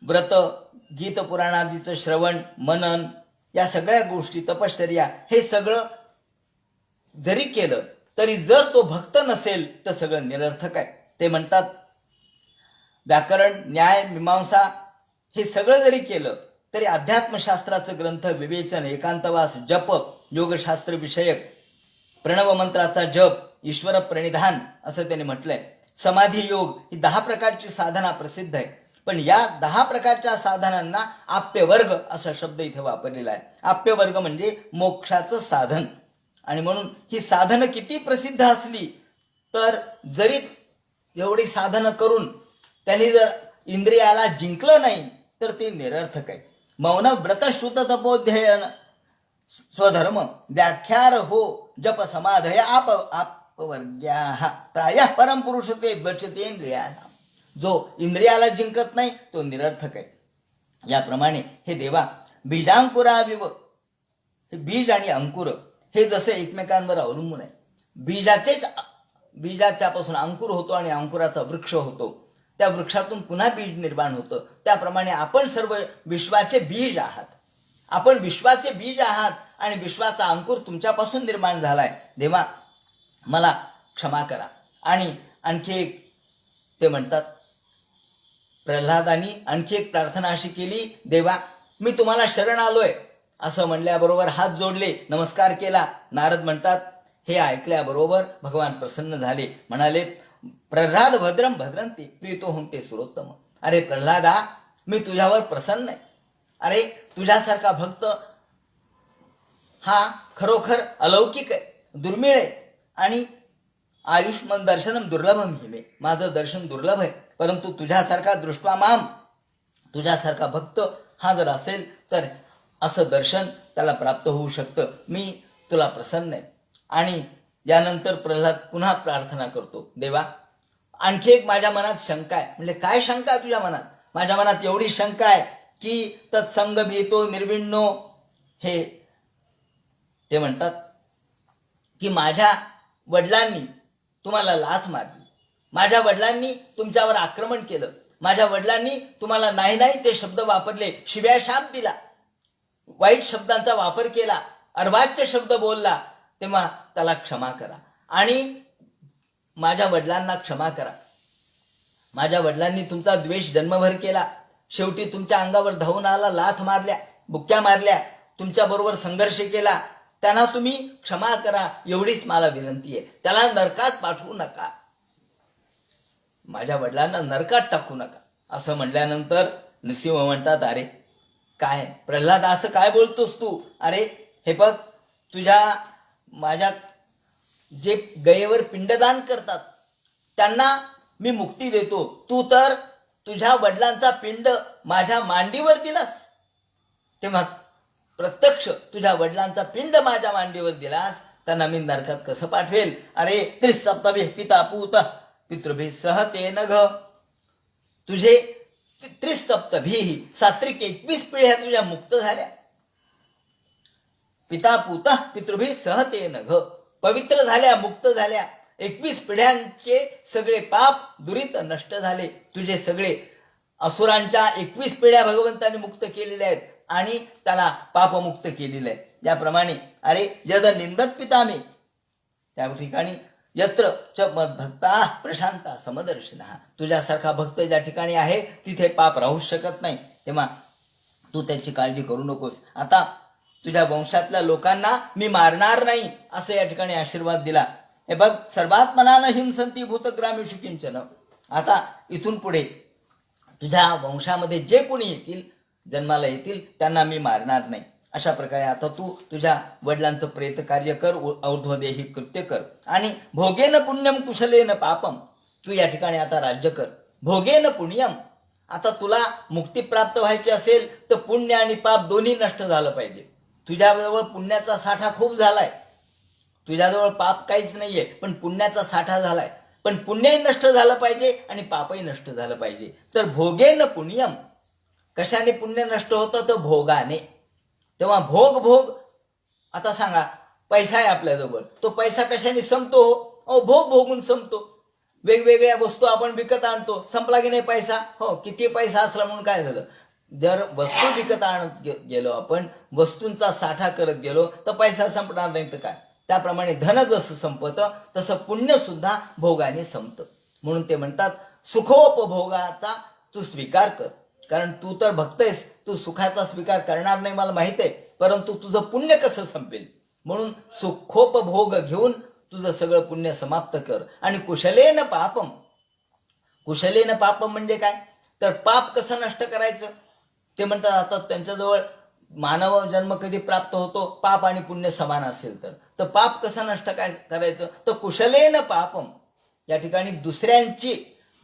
व्रत गीत पुराणादीचं श्रवण मनन, या सगळ्या गोष्टी तपश्चर्या, हे सगळं जरी केलं तरी जर तो भक्त नसेल तर सगळं निरर्थक आहे. ते म्हणतात व्याकरण न्याय मीमांसा हे सगळं जरी केलं तरी अध्यात्मशास्त्राचं ग्रंथ विवेचन एकांतवास जप योगशास्त्र विषयक प्रणव मंत्राचा जप ईश्वर प्रणिधान असं त्याने म्हटलंय. समाधी योग ही 10 प्रकारची साधना प्रसिद्ध आहे. पण या 10 प्रकारच्या साधनांना आप्यवर्ग असा शब्द इथे वापरलेला आहे. आप्यवर्ग म्हणजे मोक्षाचं साधन. आणि म्हणून ही साधनं किती प्रसिद्ध असली तर जरी एवढी साधनं करून त्यांनी जर इंद्रियाला जिंकलं नाही तर ते निरर्थक आहे. मौन व्रत श्रुत तपोध्ययन स्वधर्म व्याख्यार हो जप समाधय आपवर्ग्या प्रायः परमपुरुष ते बचते इंद्रियाना. जो इंद्रियाला जिंकत नाही तो निरर्थक आहे. याप्रमाणे हे देवा, बीजांकुराविव, हे बीज आणि अंकुर हे जसे एकमेकांवर अवलंबून आहे. बीजाच्यापासून अंकुर होतो आणि अंकुराचा वृक्ष होतो, त्या वृक्षातून पुन्हा बीज निर्माण होतं. त्याप्रमाणे आपण सर्व विश्वाचे बीज आहात. आपण विश्वाचे बीज आहात आणि विश्वाचा अंकुर तुमच्यापासून निर्माण झालाय. देवा, मला क्षमा करा. आणि आणखी एक ते म्हणतात, प्रल्हादानी आणखी एक प्रार्थना अशी केली, देवा, मी तुम्हाला शरण आलोय असं म्हणल्याबरोबर हात जोडले, नमस्कार केला. नारद म्हणतात, हे ऐकल्याबरोबर भगवान प्रसन्न झाले. म्हणाले, प्रल्हाद भद्रम भद्रंती प्रीतोहम ते सुरोत्तम. अरे प्रल्हादा, मी तुझ्यावर प्रसन्न आहे. अरे तुझ्यासारखा भक्त हा खरोखर अलौकिक आहे, दुर्मिळ आहे. आणि आयुष्मान दर्शनम दुर्लभम हिमे, माझं दर्शन दुर्लभ आहे. परंतु तुझ्यासारखा दृष्टवा माम, तुझ्यासारखा भक्त हा जर असेल तर असं दर्शन त्याला प्राप्त होऊ शकतं. मी तुला प्रसन्न आहे. आणि यानंतर प्रल्हाद पुन्हा प्रार्थना करतो, देवा आणखी एक माझ्या मनात शंका आहे. म्हणजे काय शंका आहे तुझ्या मनात? माझ्या मनात एवढी शंका आहे की तत्संग भीतो निर्विण्णो. हे ते म्हणतात की माझ्या वडिलांनी तुम्हाला लाथ मारली, माझ्या वडिलांनी तुमच्यावर आक्रमण केलं, माझ्या वडिलांनी तुम्हाला नाही नाही ते शब्द वापरले, शिव्या शाप दिला, वाईट शब्दांचा वापर केला, अर्वाच्य शब्द बोलला, तेव्हा त्याला क्षमा करा आणि माझ्या वडिलांना क्षमा करा. माझ्या वडिलांनी तुमचा द्वेष जन्मभर केला, शेवटी तुमच्या अंगावर धावून आला, लाथ मारल्या, बुक्क्या मारल्या, तुमच्या बरोबर संघर्ष केला, त्यांना तुम्ही क्षमा करा एवढीच मला विनंती आहे. त्याला नरकात पाठवू नका, माझ्या वडिलांना नरकात टाकू नका. असं म्हणल्यानंतर नृसिंह म्हणतात, अरे काय प्रल्हाद असं काय बोलतोस तू? अरे हे बघ, माझ्या जे गयेवर पिंडदान करतात त्यांना मी मुक्ती देतो. तू तर तुझ्या वडिलांचा पिंड माझ्या मांडीवर दिलास, तेव्हा प्रत्यक्ष तुझ्या वडिलांचा पिंड माझ्या मांडीवर दिलास, त्यांना मी नरकात कसं पाठवेल? अरे त्रिसप्तभी पिता पूत पितृभी सह तेन घ. तुझे त्रिसप्तभी सात्विक 21 पिढ्या तुझ्या मुक्त झाल्या. पिता पूत पितृभी सह तेन घ, पवित्र झाल्या, मुक्त झाल्या. 21 पिढ्यांचे सगळे पाप दुरित नष्ट झाले. तुझे सगळे असुरांच्या 21 पिढ्या भगवंताने मुक्त केलेल्या आहेत आणि त्याला पापमुक्त केलेलं आहे. ज्याप्रमाणे अरे यद निंदत पिता मी, त्या ठिकाणी यत्र च मद्भक्ता प्रशांता समदर्शना, तुझ्यासारखा भक्त ज्या ठिकाणी आहे तिथे पाप राहू शकत नाही. तेव्हा तू त्याची काळजी करू नकोस. आता तुझ्या वंशातल्या लोकांना मी मारणार नाही असं या ठिकाणी आशीर्वाद दिला. हे बघ, सर्वात्मनानं हिंसंती भूतग्रामीषु किंचन. आता इथून पुढे तुझ्या वंशामध्ये जे कोणी येतील, जन्माला येतील, त्यांना मी मारणार नाही. अशा प्रकारे आता तू तुझ्या वडिलांचं प्रेत कार्य कर, ऊर्ध्वदेही कृत्य कर. आणि भोगेन पुण्यम कुशलेन पापम, तू या ठिकाणी आता राज्य कर. भोगेन पुण्यम, आता तुला मुक्ती प्राप्त व्हायची असेल तर पुण्य आणि पाप दोन्ही नष्ट झालं पाहिजे. तुझ्याजवळ पुण्याचा साठा खूप झालाय, तुझ्याजवळ पाप काहीच नाहीये, पण पुण्याचा साठा झालाय. पण पुण्यही नष्ट झालं पाहिजे आणि पापही नष्ट झालं पाहिजे. तर भोगेन पुण्यम, कशाने पुण्य नष्ट होतं? तर भोगाने. तेव्हा भोग आता सांगा, पैसा आहे आपल्याजवळ, तो पैसा कशाने संपतो? हो, भोग भोगून संपतो. वेगवेगळ्या वस्तू आपण विकत आणतो, संपला की नाही पैसा? हो, किती पैसा असला म्हणून काय झालं? जर वस्तू विकत आणत गेलो आपण, वस्तूंचा साठा करत गेलो तर पैसा संपणार नाही तर काय? त्याप्रमाणे धन जसं संपतं तसं पुण्य सुद्धा भोगाने संपतं. म्हणून ते म्हणतात सुखोपभोगाचा तू स्वीकार कर. कारण तू तर भक्त आहेस, तू सुखाचा स्वीकार करणार नाही मला माहित आहे, परंतु तुझं पुण्य कसं संपेल म्हणून सुखोपभोग घेऊन तुझं सगळं पुण्य समाप्त कर. आणि कुशलेन पापम, कुशलेन पापम म्हणजे काय? तर पाप कसं नष्ट करायचं ते म्हणतात. आता त्यांच्याजवळ मानव जन्म कधी प्राप्त होतो? पाप आणि पुण्य समान असेल तर पाप कसं नष्ट काय करायचं? तर कुशलेन पापम. या ठिकाणी दुसऱ्यांची,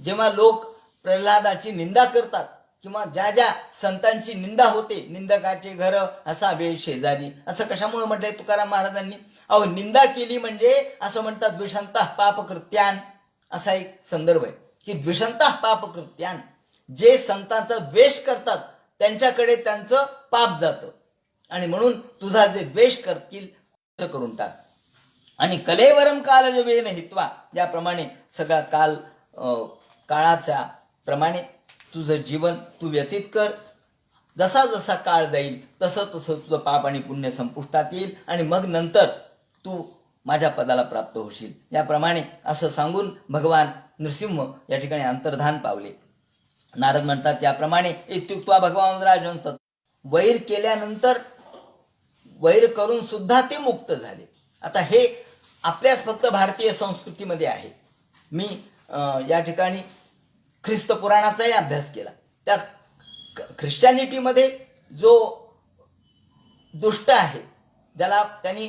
जेव्हा लोक प्रल्हादाची निंदा करतात किंवा ज्या ज्या संतांची निंदा होते, निंदकाचे घर असावे शेजारी, असं कशामुळे म्हटलंय तुकाराम महाराजांनी? अहो, निंदा केली म्हणजे असं म्हणतात द्विषंतः पापकृत्यान, असा एक संदर्भ आहे की द्विषंतः पापकृत्यान, जे संतांचा द्वेष करतात त्यांच्याकडे त्यांचं पाप जातं. आणि म्हणून तुझा जे द्वेष करतील करून टाक. आणि कलेवरम काल जवेन हित्वा, ज्याप्रमाणे सगळा काळाच्या प्रमाणे तुझं जीवन तू व्यतीत कर. जसा जसा काळ जाईल तसं तसं तुझं पाप आणि पुण्य संपुष्टात येईल आणि मग नंतर तू माझ्या पदाला प्राप्त होशील. याप्रमाणे असं सांगून भगवान नृसिंह या ठिकाणी अंतर्धान पावले. नारद म्हणतात, याप्रमाणे इत्युक्त्वा भगवान राजहंस वैर केल्यानंतर वैर करून सुद्धा ते मुक्त झाले. आता हे आपल्याच फक्त भारतीय संस्कृतीमध्ये आहे. मी या ठिकाणी ख्रिस्त पुराणाचाही अभ्यास केला. त्यात ख्रिश्चॅनिटीमध्ये जो दुष्ट आहे, ज्याला त्यांनी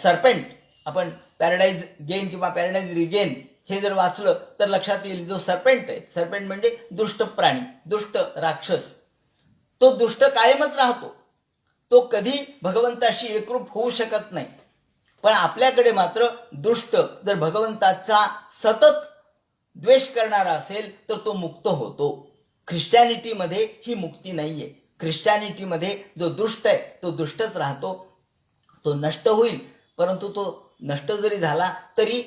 सरपेंट, आपण पॅराडाईज गेन किंवा पॅराडाईज रिगेन हे जर वाचलं तर लक्षात येईल. जो सरपेंट आहे, सरपेंट म्हणजे दुष्ट प्राणी, दुष्ट राक्षस, तो दुष्ट कायमच राहतो. तो कधी भगवंताशी एकरूप होऊ शकत नाही. पण आपल्याकडे मात्र दुष्ट जर भगवंताचा सतत द्वेष करणारा असेल तर तो मुक्त होतो. ख्रिश्चॅनिटीमध्ये ही मुक्ती नाहीये. ख्रिश्चॅनिटीमध्ये जो दुष्ट आहे तो दुष्टच राहतो. तो नष्ट होईल, परंतु तो नष्ट जरी झाला तरी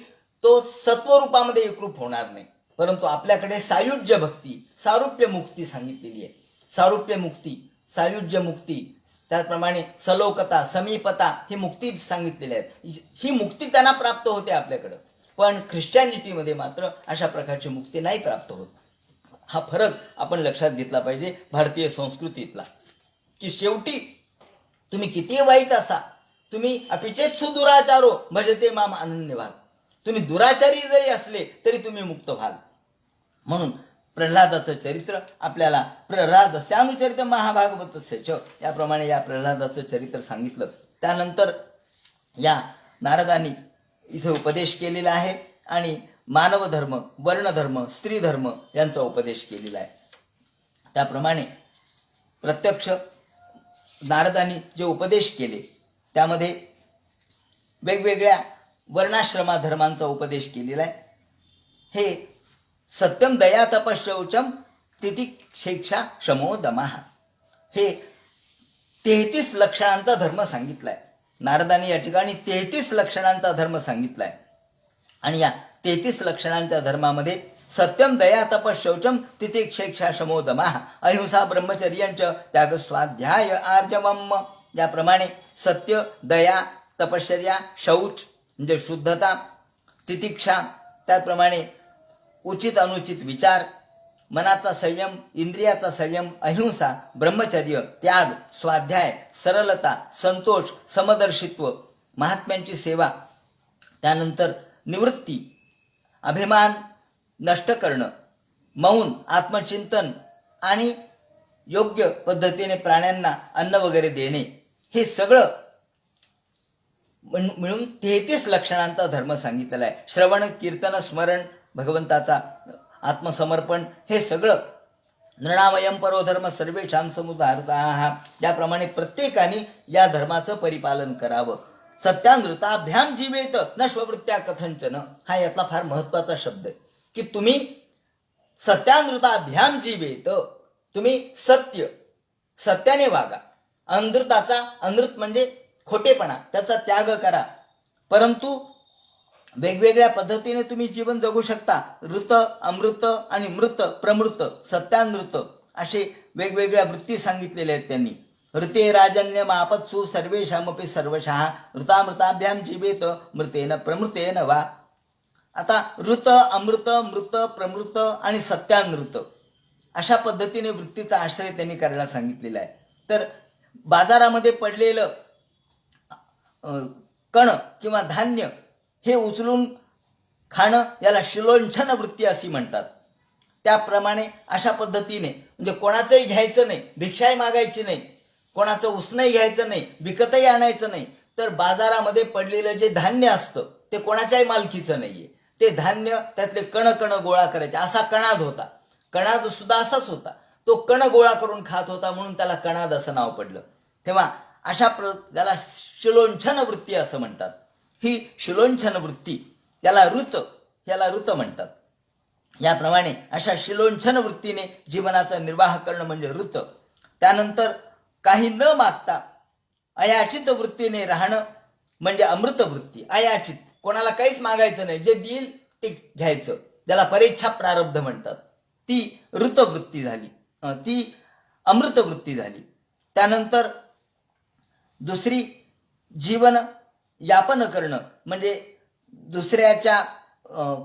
तो सत्वरूपामध्ये एकरूप होणार नाही. परंतु आपल्याकडे सायुज्य भक्ती, सारुप्य मुक्ती सांगितलेली आहे. सारुप्य मुक्ती, सायुज्य मुक्ती, त्याचप्रमाणे सलोकता, समीपता ही मुक्ती सांगितलेली आहेत. ही मुक्ती त्यांना प्राप्त होते आपल्याकडं. पण ख्रिश्चॅनिटीमध्ये मात्र अशा प्रकारची मुक्ती नाही प्राप्त होत. हा फरक आपण लक्षात घेतला पाहिजे भारतीय संस्कृतीतला, की शेवटी तुम्ही किती वाईट असा, तुम्ही अपिचेत सुदुराचारो भजते माम अनन्यभाग, तुम्ही दुराचारी जरी असले तरी तुम्ही मुक्त व्हाल. म्हणून प्रल्हादाचं चरित्र आपल्याला प्रल्हादस्यानुचरित महाभागवतस्य याप्रमाणे या प्रल्हादाचं चरित्र सांगितलं. त्यानंतर या नारदांनी इथे उपदेश केलेला आहे आणि मानव धर्म, वर्णधर्म, स्त्री धर्म यांचा उपदेश केलेला आहे. त्याप्रमाणे प्रत्यक्ष नारदांनी जे उपदेश केले त्यामध्ये वेगवेगळ्या वर्णाश्रमा धर्मांचा उपदेश केलेला आहे. हे सत्यम दया तपशौचम तितिक्षेक्षा शमो दमाह, हे 33 लक्षणांचा धर्म सांगितलाय. नारदांनी या ठिकाणी 33 लक्षणांचा धर्म सांगितलाय. आणि या 33 लक्षणांच्या धर्मामध्ये सत्यम दया तपशौचम तितिक्षेक्षा शमो दमाह, अहिंसा ब्रह्मचर्यंच त्याग स्वाध्याय आर्जवम, याप्रमाणे सत्य, दया, तपश्चर्या, शौच म्हणजे शुद्धता, तितिक्षा, त्याचप्रमाणे उचित अनुचित विचार, मनाचा संयम, इंद्रियाचा संयम, अहिंसा, ब्रह्मचर्य, त्याग, स्वाध्याय, सरलता, संतोष, समदर्शित्व, महात्म्यांची सेवा, त्यानंतर निवृत्ती, अभिमान नष्ट करणं, मौन, आत्मचिंतन आणि योग्य पद्धतीने प्राण्यांना अन्न वगैरे देणे, हे सगळं मिळून 33 लक्षणांचा धर्म सांगितलेला आहे. श्रवण, कीर्तन, स्मरण, भगवंताचा आत्मसमर्पण, हे सगळं नृणामयम परो धर्म सर्वेषां समुदाहृताः, याप्रमाणे प्रत्येकाने या धर्माचं परिपालन करावं. सत्यानृताभ्याम जीवेत न स्ववृत्त्या कथंचन, हा यातला फार महत्वाचा शब्द आहे की तुम्ही सत्यानृताभ्याम जीवेत, तुम्ही सत्याने वागा. अनृत म्हणजे खोटेपणा, त्याचा त्याग करा. परंतु वेगवेगळ्या पद्धतीने तुम्ही जीवन जगू शकता. ऋत, अमृत आणि मृत, प्रमृत, सत्यानृत असे वेगवेगळ्या वृत्ती सांगितलेल्या आहेत त्यांनी. ऋते राजन्य मापत्सु सर्वेषामपि सर्वशः ऋतामृताभ्याम जीवेत मृतेन प्रमृतेन वा. आता ऋत, अमृत, मृत, प्रमृत आणि सत्यानृत अशा पद्धतीने वृत्तीचा आश्रय त्यांनी करायला सांगितलेला आहे. तर बाजारामध्ये पडलेलं कण किंवा धान्य हे उचलून खाणं याला शिलोंछन वृत्ती अशी म्हणतात. त्याप्रमाणे अशा पद्धतीने म्हणजे कोणाचंही घ्यायचं नाही, भिक्षाही मागायची नाही, कोणाचं उसनंही घ्यायचं नाही, विकतही आणायचं नाही. तर बाजारामध्ये पडलेलं जे धान्य असतं ते कोणाच्याही मालकीचं नाहीये. ते धान्य त्यातले कण गोळा करायचे. असा कणाद होता. कणाद सुद्धा असाच होता. तो कण गोळा करून खात होता म्हणून त्याला कणाद असं नाव पडलं. तेव्हा त्याला शिलोंछन वृत्ती असं म्हणतात. ही शिलोंछन वृत्ती याला ऋत म्हणतात. याप्रमाणे अशा शिलोंछन वृत्तीने जीवनाचा निर्वाह करणं म्हणजे ऋत. त्यानंतर काही न मागता अयाचित वृत्तीने राहणं म्हणजे अमृत वृत्ती. अयाचित, कोणाला काहीच मागायचं नाही, जे देईल ते घ्यायचं, त्याला परेच्छा प्रारब्ध म्हणतात. ती ऋत वृत्ती झाली, ती अमृत वृत्ती झाली. त्यानंतर दुसरी जीवन यापन करणं म्हणजे दुसऱ्याच्या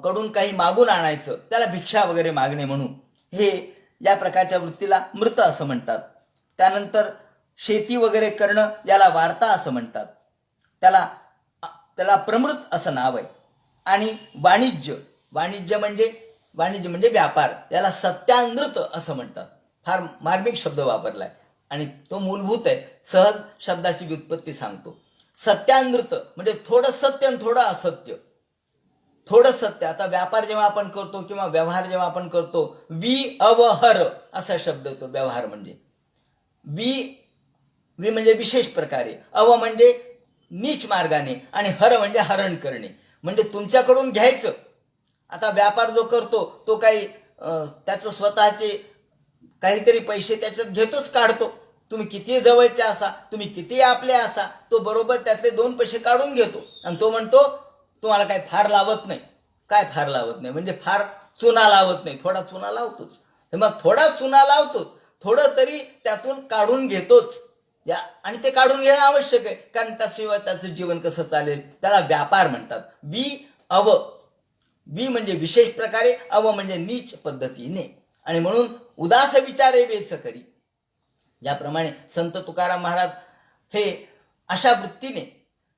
कडून काही मागून आणायचं, त्याला भिक्षा वगैरे मागणे म्हणून, हे या प्रकारच्या वृत्तीला मृत असं म्हणतात. त्यानंतर शेती वगैरे करणं याला वार्ता असं म्हणतात. त्याला त्याला प्रमृत असं नाव आहे. आणि वाणिज्य वाणिज्य म्हणजे व्यापार, याला सत्यानृत असं म्हणतात. फार मार्मिक शब्द वापरलाय आणि तो मूलभूत आहे. सहज शब्दाची व्युत्पत्ती सांगतो. सत्यानृत म्हणजे थोडं सत्य आणि थोडं असत्य. थोडं सत्य. आता व्यापार जेव्हा आपण करतो किंवा व्यवहार जेव्हा आपण करतो, अवहर असा शब्द येतो व्यवहार म्हणजे. वि म्हणजे विशेष प्रकारे, अव म्हणजे नीच मार्गाने आणि हर म्हणजे हरण करणे. म्हणजे तुमच्याकडून घ्यायचं. आता व्यापार जो करतो तो काही त्याचं स्वतःचे काहीतरी पैसे त्याच्यात घेतोच, काढतो. तुम्ही किती जवळचे असा, तुम्ही किती आपले असा, तो बरोबर त्यातले 2 पैसे काढून घेतो आणि तो म्हणतो तुम्हाला काय फार लावत नाही. काय फार लावत नाही म्हणजे फार चुना लावत नाही, थोडा चुना लावतोच. मग थोडा चुना लावतोच, थोडं तरी त्यातून काढून घेतोच. आणि ते काढून घेणं आवश्यक आहे, कारण त्याशिवाय त्याचं जीवन कसं चालेल. त्याला व्यापार म्हणतात. वि म्हणजे विशेष प्रकारे, अव म्हणजे नीच पद्धतीने. आणि म्हणून उदास विचारे वेच करी, ज्याप्रमाणे संत तुकाराम महाराज हे अशा वृत्तीने,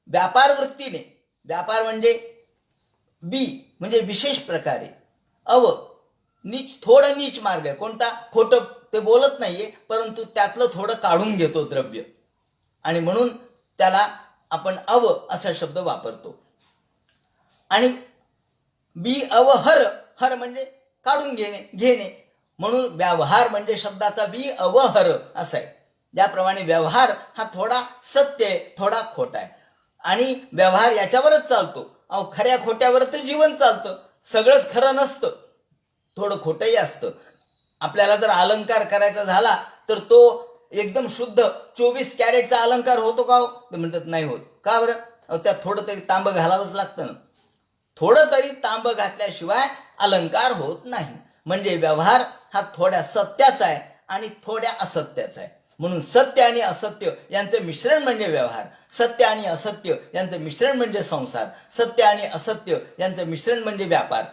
व्यापार वृत्तीने, व्यापार म्हणजे म्हणजे विशेष प्रकारे, नीच थोडं नीच मार्ग आहे. कोणता? खोटं ते बोलत नाहीये, परंतु त्यातलं थोडं काढून घेतो द्रव्य, आणि म्हणून त्याला आपण असा शब्द वापरतो. आणि अवहर, हर म्हणजे काढून घेणे. म्हणून व्यवहार म्हणजे शब्दाचा अवहर असा आहे. ज्याप्रमाणे व्यवहार हा थोडा सत्य आहे, थोडा खोटा आहे. आणि व्यवहार याच्यावरच चालतो. खऱ्या खोट्यावर तर जीवन चालतं. सगळंच खरं नसतं, थोडं खोटंही असतं. आपल्याला जर अलंकार करायचा झाला तर तो एकदम शुद्ध 24 कॅरेटचा अलंकार होतो का हो? ते म्हणतात नाही होत. का बरं? त्यात थोडं तरी तांब घालावंच लागतं ना. थोडं तरी तांब घातल्याशिवाय अलंकार होत नाही. म्हणजे व्यवहार हा थोड्या सत्याचा आहे आणि थोड्या असत्याचा आहे. म्हणून सत्य आणि असत्य यांचं मिश्रण म्हणजे व्यवहार. सत्य आणि असत्य यांचं मिश्रण म्हणजे संसार. सत्य आणि असत्य यांचं मिश्रण म्हणजे व्यापार.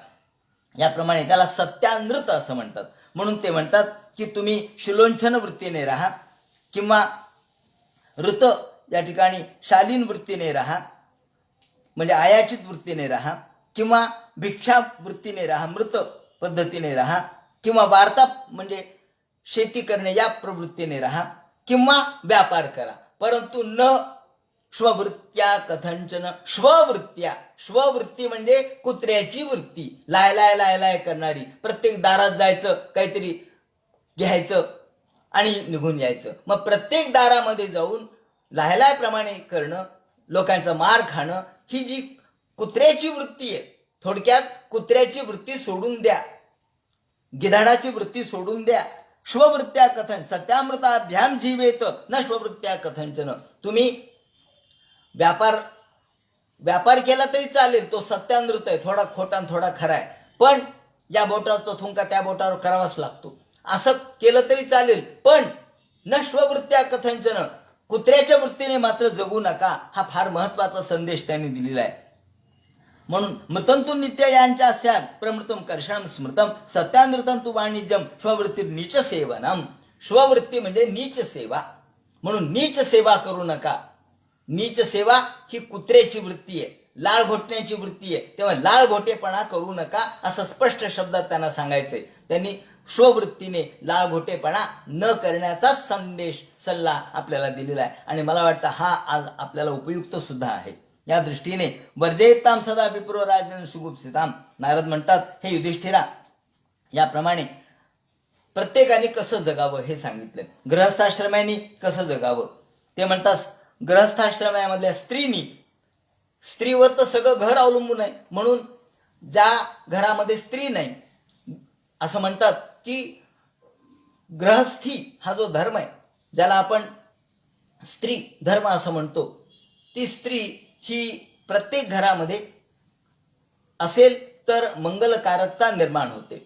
याप्रमाणे त्याला सत्यानृत असं म्हणतात. म्हणून ते म्हणतात की तुम्ही शिलोंछन वृत्तीने राहा, किंवा ऋत या ठिकाणी शालीन वृत्तीने राहा, म्हणजे आयाचित वृत्तीने राहा, किंवा भिक्षा वृत्तीने राहा, मृत पद्धतीने राहा, किंवा वार्ता म्हणजे शेती करणे या प्रवृत्तीने राहा, किंवा व्यापार करा. परंतु न स्ववृत्त्या कथंचन. स्ववृत्ती म्हणजे कुत्र्याची वृत्ती, लाय करणारी. प्रत्येक दारात जायचं, काहीतरी घ्यायचं आणि निघून यायचं. मग प्रत्येक दारामध्ये जाऊन लायप्रमाणे करणं, लोकांचा मार खाणं, ही जी कुत्र्याची वृत्ती आहे. थोडक्यात कुत्र्याची वृत्ती सोडून द्या, गिधाडाची वृत्ती सोडून द्या. स्ववृत्त्या कथन सत्यामृताभ्याम जीवेत न स्ववृत्त्या कथंचन. तुम्ही व्यापार केला तरी चालेल, तो सत्यानृत आहे. थोडा खोटा थोडा खरा आहे, पण या बोटावरचा थुंका त्या बोटावर करावाच लागतो. असं केलं तरी चालेल, पण न स्ववृत्त्या कथंचन, कुत्र्याच्या वृत्तीने मात्र जगू नका. हा फार महत्वाचा संदेश त्यांनी दिलेला आहे. म्हणून मृतंतु नित्य यांच्या स्यात् प्रमृतम कर्षणम स्मृतम सत्यानृतम तु वाणिज्यम स्ववृत्ती नीच सेवनम. स्ववृत्ती म्हणजे नीच सेवा. म्हणून नीच सेवा करू नका. नीच सेवा ही कुत्र्याची वृत्ती आहे, लाळ घोटण्याची वृत्ती आहे. तेव्हा लाळ घोटेपणा करू नका असं स्पष्ट शब्दात त्यांना सांगायचंय. त्यांनी स्ववृत्तीने लाळ घोटेपणा न करण्याचा संदेश, सल्ला आपल्याला दिलेला आहे. आणि मला वाटतं हा आज आपल्याला उपयुक्त सुद्धा आहे. या दृष्टीने वर्जेताम सदा विप्रो राजन सुगुप्सिताम. नारद म्हणतात, हे युधिष्ठिरा, याप्रमाणे प्रत्येकाने कसं जगावं हे सांगितलं. गृहस्थाश्रमांनी कसं जगावं ते म्हणतात. गृहस्थाश्रमामधल्या स्त्रीवर तर सगळं घर अवलंबून आहे. म्हणून ज्या घरामध्ये स्त्री नाही, असं म्हणतात की गृहस्थी हा जो धर्म आहे, ज्याला आपण स्त्री धर्म असं म्हणतो, ती स्त्री ही प्रत्येक घरामध्ये असेल तर मंगलकारकता निर्माण होते.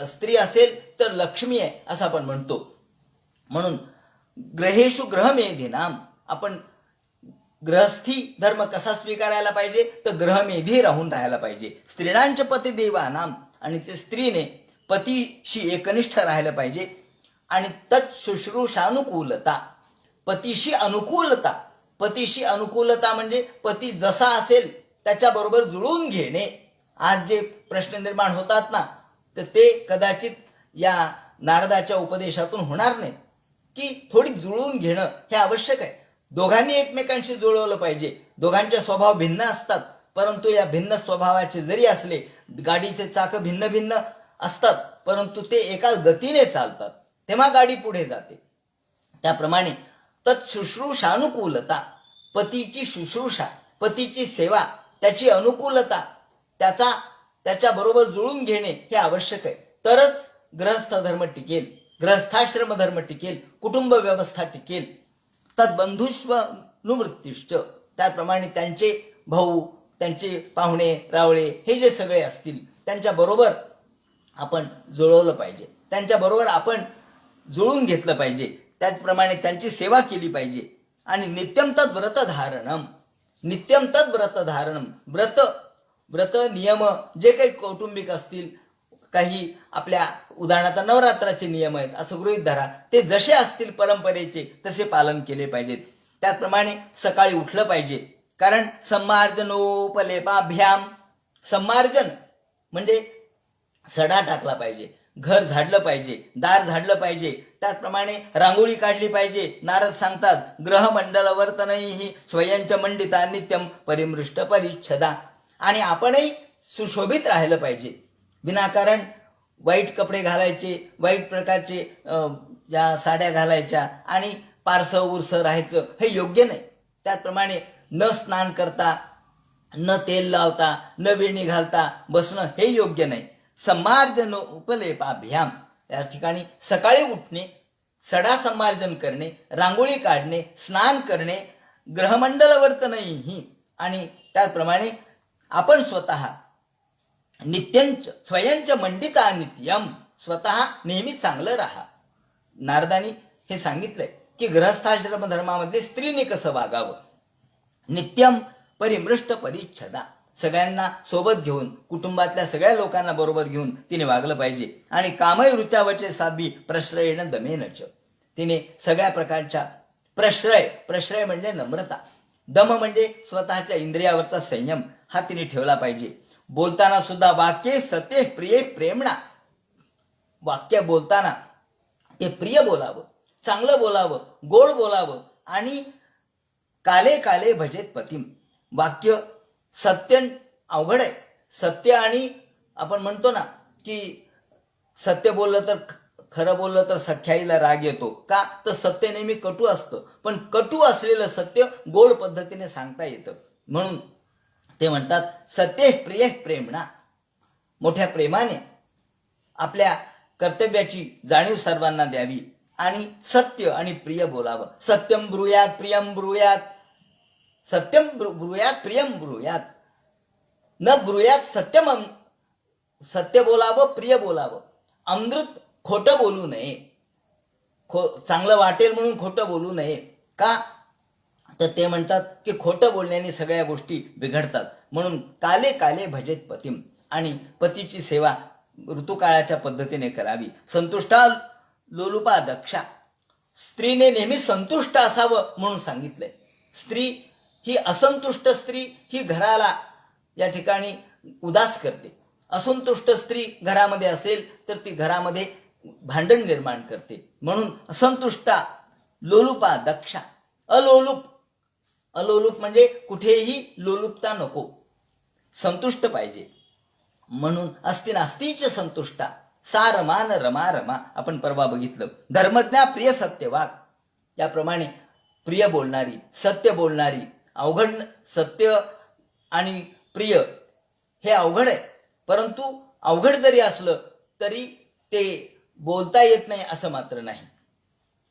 स्त्री असेल तर लक्ष्मी आहे असं आपण म्हणतो. म्हणून ग्रहेषु ग्रहमेधीनाम, आपण गृहस्थी धर्म कसा स्वीकारायला पाहिजे तर ग्रहमेधी राहून राहायला पाहिजे. स्त्रीणांच पती देवानाम, आणि ते स्त्रीने पतीशी एकनिष्ठ राहायला पाहिजे. आणि तत् शुश्रूषानुकूलता, पतीशी अनुकूलता. पतीशी अनुकूलता म्हणजे पती जसा असेल त्याच्याबरोबर जुळून घेणे. आज जे प्रश्न निर्माण होतात ना, तर ते कदाचित या नारदाच्या उपदेशातून होणार नाही. की थोडी जुळवून घेणं हे आवश्यक आहे. दोघांनी एकमेकांशी जुळवलं पाहिजे. दोघांचे स्वभाव भिन्न असतात, परंतु या भिन्न स्वभावाचे जरी असले, गाडीचे चाक भिन्न भिन्न असतात, परंतु ते एका गतीने चालतात, तेव्हा गाडी पुढे जाते. त्याप्रमाणे तत्शुश्रूषानुकूलता, पतीची शुश्रूषा, पतीची सेवा, त्याची अनुकूलता, त्याच्याबरोबर जुळून घेणे हे आवश्यक आहे. तरच गृहस्थ धर्म टिकेल, गृहस्थाश्रम धर्म टिकेल, कुटुंब व्यवस्था टिकेल. तद्बंधुष्व नुवृत्तिश्च, त्याप्रमाणे त्यांचे भाऊ, त्यांचे पाहुणे रावळे हे जे सगळे असतील त्यांच्याबरोबर आपण जुळवलं पाहिजे, त्यांच्याबरोबर आपण जुळून घेतलं पाहिजे, त्याचप्रमाणे त्यांची सेवा केली पाहिजे. आणि नित्यम तद व्रतधारणम, नित्यम तद व्रतधारणम, व्रत नियम जे काही कौटुंबिक असतील, काही आपल्या उदाहरणार्थ नवरात्राचे नियम आहेत असं गृहीत धरा, ते जसे असतील परंपरेचे तसे पालन केले पाहिजेत. त्याचप्रमाणे सकाळी उठलं पाहिजे, कारण सम्मार्जनोपलेपाभ्याम, सम्मार्जन म्हणजे सडा टाकला पाहिजे, घर झाडलं पाहिजे, दार झाडलं पाहिजे, त्याचप्रमाणे रांगोळी काढली पाहिजे. नारद सांगतात ग्रहमंडल वर्तनही स्वयंच मंडिता नित्यम परिमृष्ट परिच्छदा. आणि आपणही सुशोभित राहिलं पाहिजे. विनाकारण वाईट कपडे घालायचे, वाईट प्रकारचे या साड्या घालायच्या आणि पारसं उरसं राहायचं हे योग्य नाही. त्याचप्रमाणे न स्नान करता, न तेल लावता, न वेणी घालता बसणं हे योग्य नाही. सम्मार्जन उपलेपाभ्याम, या ठिकाणी सकाळी उठणे, सडा सम्मार्जन करणे, रांगोळी काढणे, स्नान करणे, ग्रहमंडल वर्तनही, आणि त्याचप्रमाणे आपण स्वतः नित्यंच स्वयंच मंडिता नित्यम, स्वतः नेहमी चांगलं राहा. नारदानी हे सांगितलंय की गृहस्थाश्रम धर्मामध्ये स्त्रीने कसं वागावं. नित्यम परिमृष्ट परिच्छदा, सगळ्यांना सोबत घेऊन, कुटुंबातल्या सगळ्या लोकांना बरोबर घेऊन तिने वागलं पाहिजे. आणि कामय रुचावचे साधी प्रश्रयेण दमेनच, तिने सगळ्या प्रकारच्या प्रश्रय म्हणजे नम्रता, दम म्हणजे स्वतःच्या इंद्रियावरचा संयम हा तिने ठेवला पाहिजे. बोलताना सुद्धा वाक्ये सत्य प्रिय प्रेमणा, वाक्य बोलताना ते प्रिय बोलावं, चांगलं बोलावं, गोड बोलावं. आणि काले काले भजेत पतिम, वाक्य सत्य अवघड आहे. सत्य, आणि आपण म्हणतो ना की सत्य बोललं तर, खरं बोललं तर सख्याईला राग येतो का, तर सत्य नेहमी कटू असतं, पण कटू असलेलं सत्य गोड पद्धतीने सांगता येतं. म्हणून ते म्हणतात सत्य प्रिय प्रेमणा, मोठ्या प्रेमाने आपल्या कर्तव्याची जाणीव सर्वांना द्यावी आणि सत्य आणि प्रिय बोलावं. सत्यम ब्रूयात प्रियम ब्रूयात, सत्यम ब्रूयात प्रियम ब्रूयात, न ब्रूयात सत्यम, सत्य बोलावं, प्रिय बोलावं. अमृत खोटं बोलू नये, चांगलं वाटेल म्हणून खोटं बोलू नये. का, तर ते म्हणतात की खोटं बोलण्याने सगळ्या गोष्टी बिघडतात. म्हणून काले काले भजेत पतिम, आणि पतीची सेवा ऋतुकाळाच्या पद्धतीने करावी. संतुष्टा लोलुपा दक्षा, स्त्रीने नेहमी संतुष्ट असावं म्हणून सांगितलंय. स्त्री ही असंतुष्ट स्त्री ही घराला या ठिकाणी उदास करते. असंतुष्ट स्त्री घरामध्ये असेल तर ती घरामध्ये भांडण निर्माण करते. म्हणून असंतुष्टा लोलुपा दक्षा, अलोलुप म्हणजे कुठेही लोलुपता नको, संतुष्ट पाहिजे. म्हणून अस्ति नास्तीच संतुष्टा सा रमान रमा रमा, आपण परवा बघितलं. धर्मज्ञा प्रिय सत्यवाक, याप्रमाणे प्रिय बोलणारी, सत्य बोलणारी. अवघड, सत्य आणि प्रिय हे अवघड आहे, परंतु अवघड जरी असलं तरी ते बोलता येत नाही असं मात्र नाही.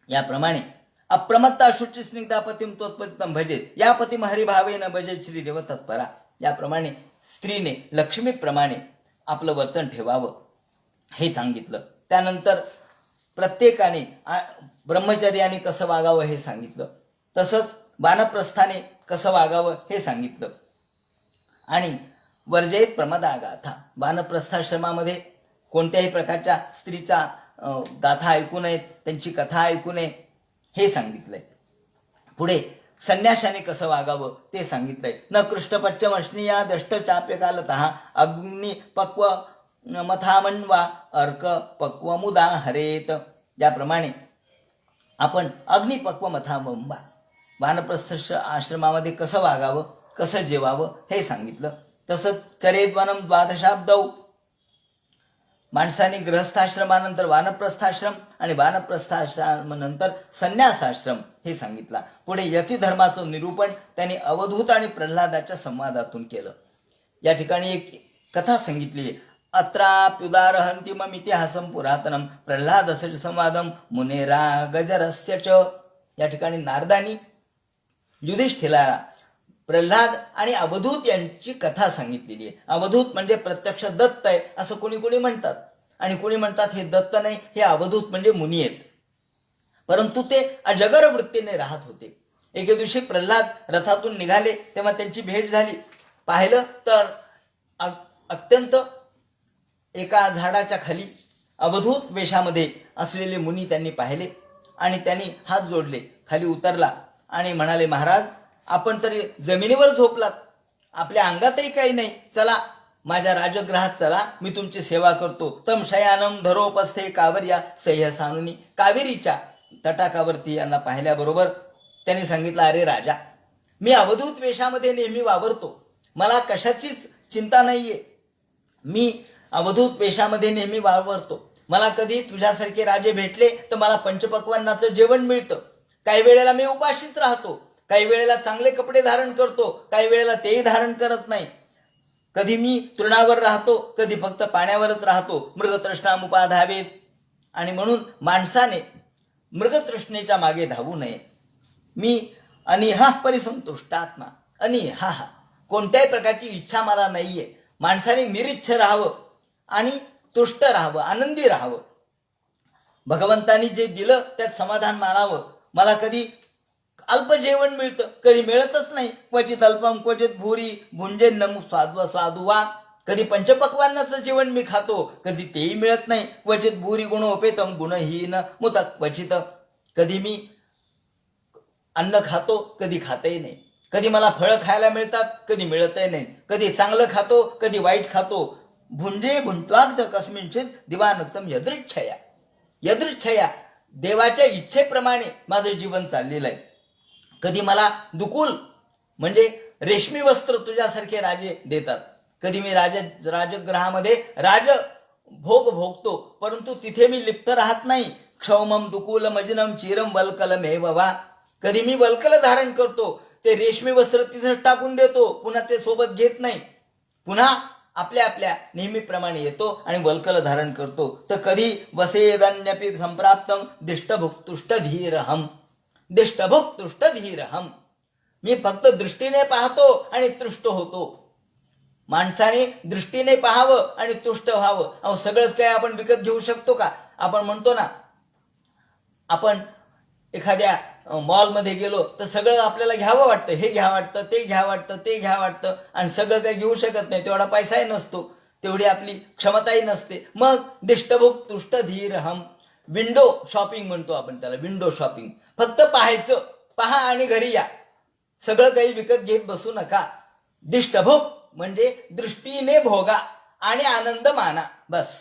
याप्रमाणे अप्रमत्ता शुची स्निग्धा पतिम त्वत्पतितम भजेत, या पतिम हरिभावेन भजेत श्री देव तत्परा. याप्रमाणे स्त्रीने लक्ष्मीप्रमाणे आपलं वर्तन ठेवावं हे सांगितलं. त्यानंतर प्रत्येकाने ब्रह्मचर्याने कसं वागावं हे सांगितलं. तसंच वानप्रस्थाने कसं वागावं हे सांगितलं. आणि वर्जयेत प्रमदागाथा, वानप्रस्थाश्रमामध्ये कोणत्याही प्रकारच्या स्त्रीचा गाथा ऐकू नयेत, त्यांची कथा ऐकू नये हे सांगितलंय. पुढे संन्याशाने कसं वागावं ते सांगितलंय. न कृष्णपच्चम अश्निया दष्ट चाप्य कालतः अग्नि पक्व मथामन्वा अर्क पक्व मुदा हरेत. ज्याप्रमाणे आपण अग्निपक्व मथामंबा वानप्रस्थ आश्रमामध्ये कसं वागावं, कसं जेवावं हे सांगितलं. तसंच चरेद्वनम द्वादशाब्दौ माणसाने गृहस्थाश्रमानंतर वानप्रस्थाश्रम आणि वानप्रस्थाश्रमानंतर संन्यासाश्रम हे सांगितला. पुढे यतिधर्माचं निरूपण त्यांनी अवधूत आणि प्रल्हादाच्या संवादातून केलं. या ठिकाणी एक कथा सांगितली. अत्राप्युदारहंतिमम इतिहासम पुरातनम प्रल्हादस्य संवादम मुनेरा गजरस्य च. या ठिकाणी नारदानी युधिष्ठिराला प्रल्हाद आणि अवधूत यांची कथा सांगितलेली आहे. अवधूत म्हणजे प्रत्यक्ष दत्त आहे असं कोणी कोणी म्हणतात, आणि कोणी म्हणतात हे दत्त नाही, हे अवधूत म्हणजे मुनी आहेत. परंतु ते अजगर वृत्तीने राहत होते. एके दिवशी प्रल्हाद रथातून निघाले तेव्हा त्यांची भेट झाली. पाहिलं तर अत्यंत एका झाडाच्या खाली अवधूत वेशामध्ये असलेले मुनी त्यांनी पाहिले आणि त्यांनी हात जोडले. खाली उतरला आणि म्हणाले, महाराज आपण तरी जमिनीवर झोपलात, आपल्या अंगातही काही नाही, चला माझ्या राजगृहात चला, मी तुमची सेवा करतो. तम शयानम धरोपस्थे कावर्या सह्यसानुनी. कावेरीच्या तटाकावरती यांना पाहिल्याबरोबर त्यांनी सांगितलं, अरे राजा, मी अवधूत वेशामध्ये नेहमी वावरतो, मला कशाचीच चिंता नाहीये. मी अवधूत वेशामध्ये नेहमी वावरतो. मला कधी तुझ्यासारखे राजे भेटले तर मला पंचपक्वान्नाचं जेवण मिळतं. काही वेळेला मी उपाशीच राहतो, काही वेळेला चांगले कपडे धारण करतो, काही वेळेला तेही धारण करत नाही. कधी मी तृणावर राहतो, कधी फक्त पाण्यावरच राहतो. मृगतृष्णामुपाधावेत. आणि म्हणून माणसाने मृगतृष्णेच्या मागे धावू नये. मी अनिहा परिसंतुष्टात्मा. अनिहा, कोणत्याही प्रकारची इच्छा मला नाहीये. माणसाने निरीच्छ राहावं आणि तुष्ट राहावं, आनंदी राहावं. भगवंतानी जे दिलं त्यात समाधान मानावं. मला कधी अल्प जेवण मिळतं, कधी मिळतच नाही. क्वचित अल्पम क्वचित भूरी भुंजेन्नम स्वाद्व स्वादुवा. कधी पंचपक्वान्नाचं जेवण मी खातो, कधी तेही मिळत नाही. क्वचित भूरी गुणोपेतम गुणहीन मुत क्वचित. कधी मी अन्न खातो, कधी खातही नाही. कधी मला फळं खायला मिळतात, कधी मिळतही नाही. कधी चांगलं खातो, कधी वाईट खातो. भुंजे भुंत्वाक्त कस्मिंचित दिवानक्तम यदृच्छया. यदृच्छया, देवाच्या इच्छेप्रमाणे माझं जीवन चाललेलं आहे. कधी मला दुकुल म्हणजे रेशमी वस्त्र तुझ्यासारखे राजे देतात, कधी मी राजगृहामध्ये भोग भोगतो, परंतु तिथे मी लिप्त राहत नाही. क्षौमम दुकुल मजनम चिरम वल्कलमेव वा. कधी मी वल्कल धारण करतो, ते रेशमी वस्त्र तिथे टाकून देतो, पुन्हा ते सोबत घेत नाही, पुन्हा आपल्या आपल्या नेहमीप्रमाणे येतो आणि वल्कल धारण करतो. तर कधी वसेदन्यपि संप्राप्तम दिष्टभुक्तुष्ट धीरहम. दिष्टभुक्तुष्ट धीरहम. मी फक्त दृष्टीने पाहतो आणि तुष्ट होतो. माणसाने दृष्टीने पाहावं आणि तुष्ट व्हावं. अहो, सगळंच काय आपण विकत घेऊ शकतो का? आपण म्हणतो ना, आपण एखाद्या मॉलमध्ये गेलो तर सगळं आपल्याला घ्यावं वाटतं. हे घ्या वाटतं, ते घ्या वाटतं, ते घ्या वाटतं, आणि सगळं काही घेऊ शकत नाही. तेवढा पैसाही नसतो, तेवढी आपली क्षमताही नसते. मग दिष्टभुक तुष्ट धीरहम. विंडो शॉपिंग म्हणतो आपण त्याला, विंडो शॉपिंग. फक्त पाहायचं, पहा आणि घरी या, सगळं काही विकत घेत बसू नका. दिष्टभुक म्हणजे दृष्टीने भोगा आणि आनंद माना, बस.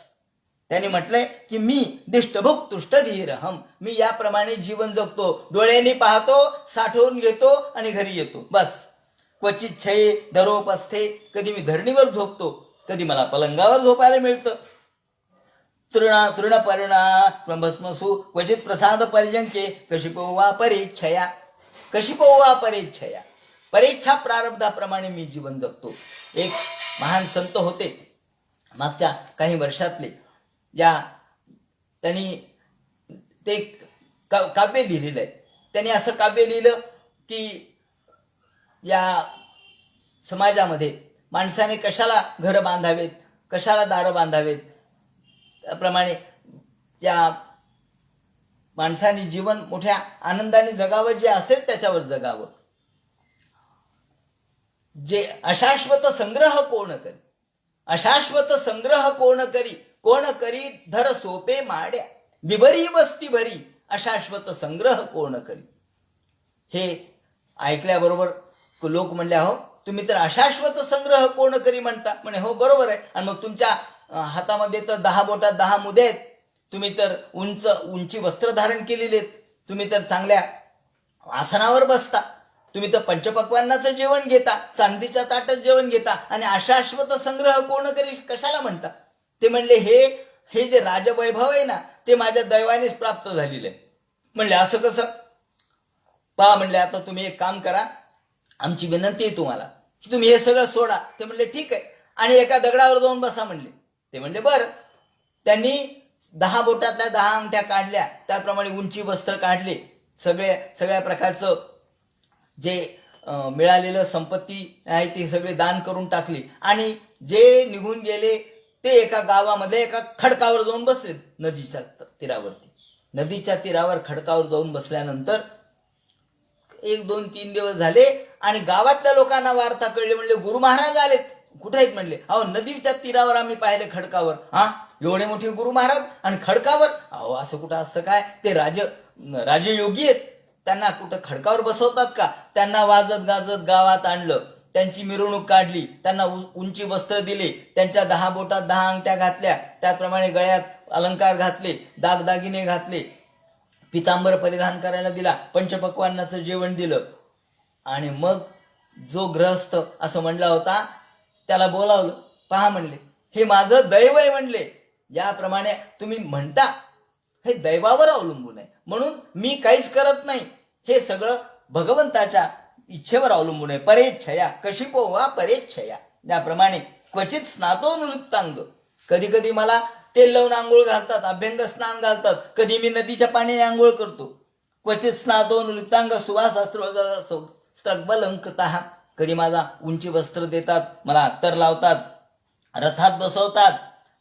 त्यांनी म्हटलंय की मी दिष्टभुक तुष्ट धीरहम. मी याप्रमाणे जीवन जगतो. डोळ्यांनी पाहतो, साठवून घेतो आणि घरी येतो, बस. क्वचित छये धरोपस्थे. कधी मी धरणीवर झोपतो, कधी मला पलंगावर झोपायला मिळतं. तृणपर्णा भस्मसु क्वचित प्रसाद पर्यंके कशिपोवा परेच्छया. कशिपोवा परेच्छया. परेच्छा प्रारब्धाप्रमाणे मी जीवन जगतो. एक महान संत होते मागच्या काही वर्षातले, त्यांनी ते काव्य लिहिलेलं आहे. त्यांनी असं काव्य लिहिलं की या समाजामध्ये माणसाने कशाला घरं बांधावेत, कशाला दारं बांधावेत, त्याप्रमाणे या माणसाने जीवन मोठ्या आनंदाने जगावं, जे असेल त्याच्यावर जगावं. जे अशाश्वत संग्रह कोण करी, अशाश्वत संग्रह कोण करी, कोण करी धर सोपे माड्या, बिबरी वस्ती भरी, अशाश्वत संग्रह कोण करी. हे ऐकल्याबरोबर लोक म्हणले, अहो तुम्ही तर अशाश्वत संग्रह कोण करी म्हणता. म्हणे हो बरोबर आहे. आणि मग तुमच्या हातामध्ये तर 10 बोटात 10 मुदे आहेत. तुम्ही तर उंची वस्त्र धारण केलेली आहेत. तुम्ही तर चांगल्या आसनावर बसता. तुम्ही तर पंचपक्वान्नाचं जेवण घेता, चांदीच्या ताटात जेवण घेता आणि अशाश्वत संग्रह कोण करी कशाला म्हणता. ते म्हणले हे जे राजवैभव आहे ना ते माझ्या दैवानेच प्राप्त झालेलं आहे. म्हणले असं कसं. पहा म्हणले, आता तुम्ही एक काम करा, आमची विनंती आहे तुम्हाला की तुम्ही हे सगळं सोडा. ते म्हणले ठीक आहे आणि एका दगडावर जाऊन बसा म्हणले. ते म्हणले बरं. त्यांनी 10 बोटातल्या 10 अंगठ्या काढल्या, त्याप्रमाणे उंची वस्त्र काढले, सगळ्या प्रकारचं जे मिळालेलं संपत्ती आहे ती सगळे दान करून टाकली आणि जे निघून गेले ते एका गावामध्ये एका खडकावर जाऊन बसले नदीच्या तीरावरती. नदीच्या तीरावर खडकावर जाऊन बसल्यानंतर 1, 2, 3 दिवस झाले आणि गावातल्या लोकांना वार्ता कळली. म्हणले गुरु महाराज आलेत. कुठे आहेत म्हणले. अहो नदीच्या तीरावर आम्ही पाहिले खडकावर. हा एवढे मोठे गुरु महाराज आणि खडकावर. अहो असं कुठं असतं काय. ते राजयोगी आहेत, त्यांना कुठं खडकावर बसवतात का. त्यांना वाजत गाजत गावात आणलं, त्यांची मिरवणूक काढली, त्यांना उंची वस्त्र दिले, त्यांच्या 10 बोटात 10 अंगठ्या घातल्या, त्याप्रमाणे गळ्यात अलंकार घातले, दागदागिने घातले, पितांबर परिधान करायला दिला, पंचपक्वान्नाचं जेवण दिलं. आणि मग जो ग्रहस्थ असं म्हणला होता त्याला बोलावलं. पहा म्हणले, हे माझं दैव आहे म्हणले. याप्रमाणे तुम्ही म्हणता हे दैवावर अवलंबून आहे, म्हणून मी काहीच करत नाही. हे सगळं भगवंताच्या इच्छेवर अवलंबून आहे. परेच्छया कशी पोवा परेच्छया. त्याप्रमाणे क्वचित स्नातो निवृत्तांग. कधी कधी मला तेल लावून आंघोळ घालतात, अभ्यंग स्नान घालतात. कधी मी नदीच्या पाण्याने आंघोळ करतो. क्वचित स्नातो निवृत्तांग सुवासास्त्रबलंकतः. कधी माझा उंची वस्त्र देतात, मला अत्तर लावतात, रथात बसवतात.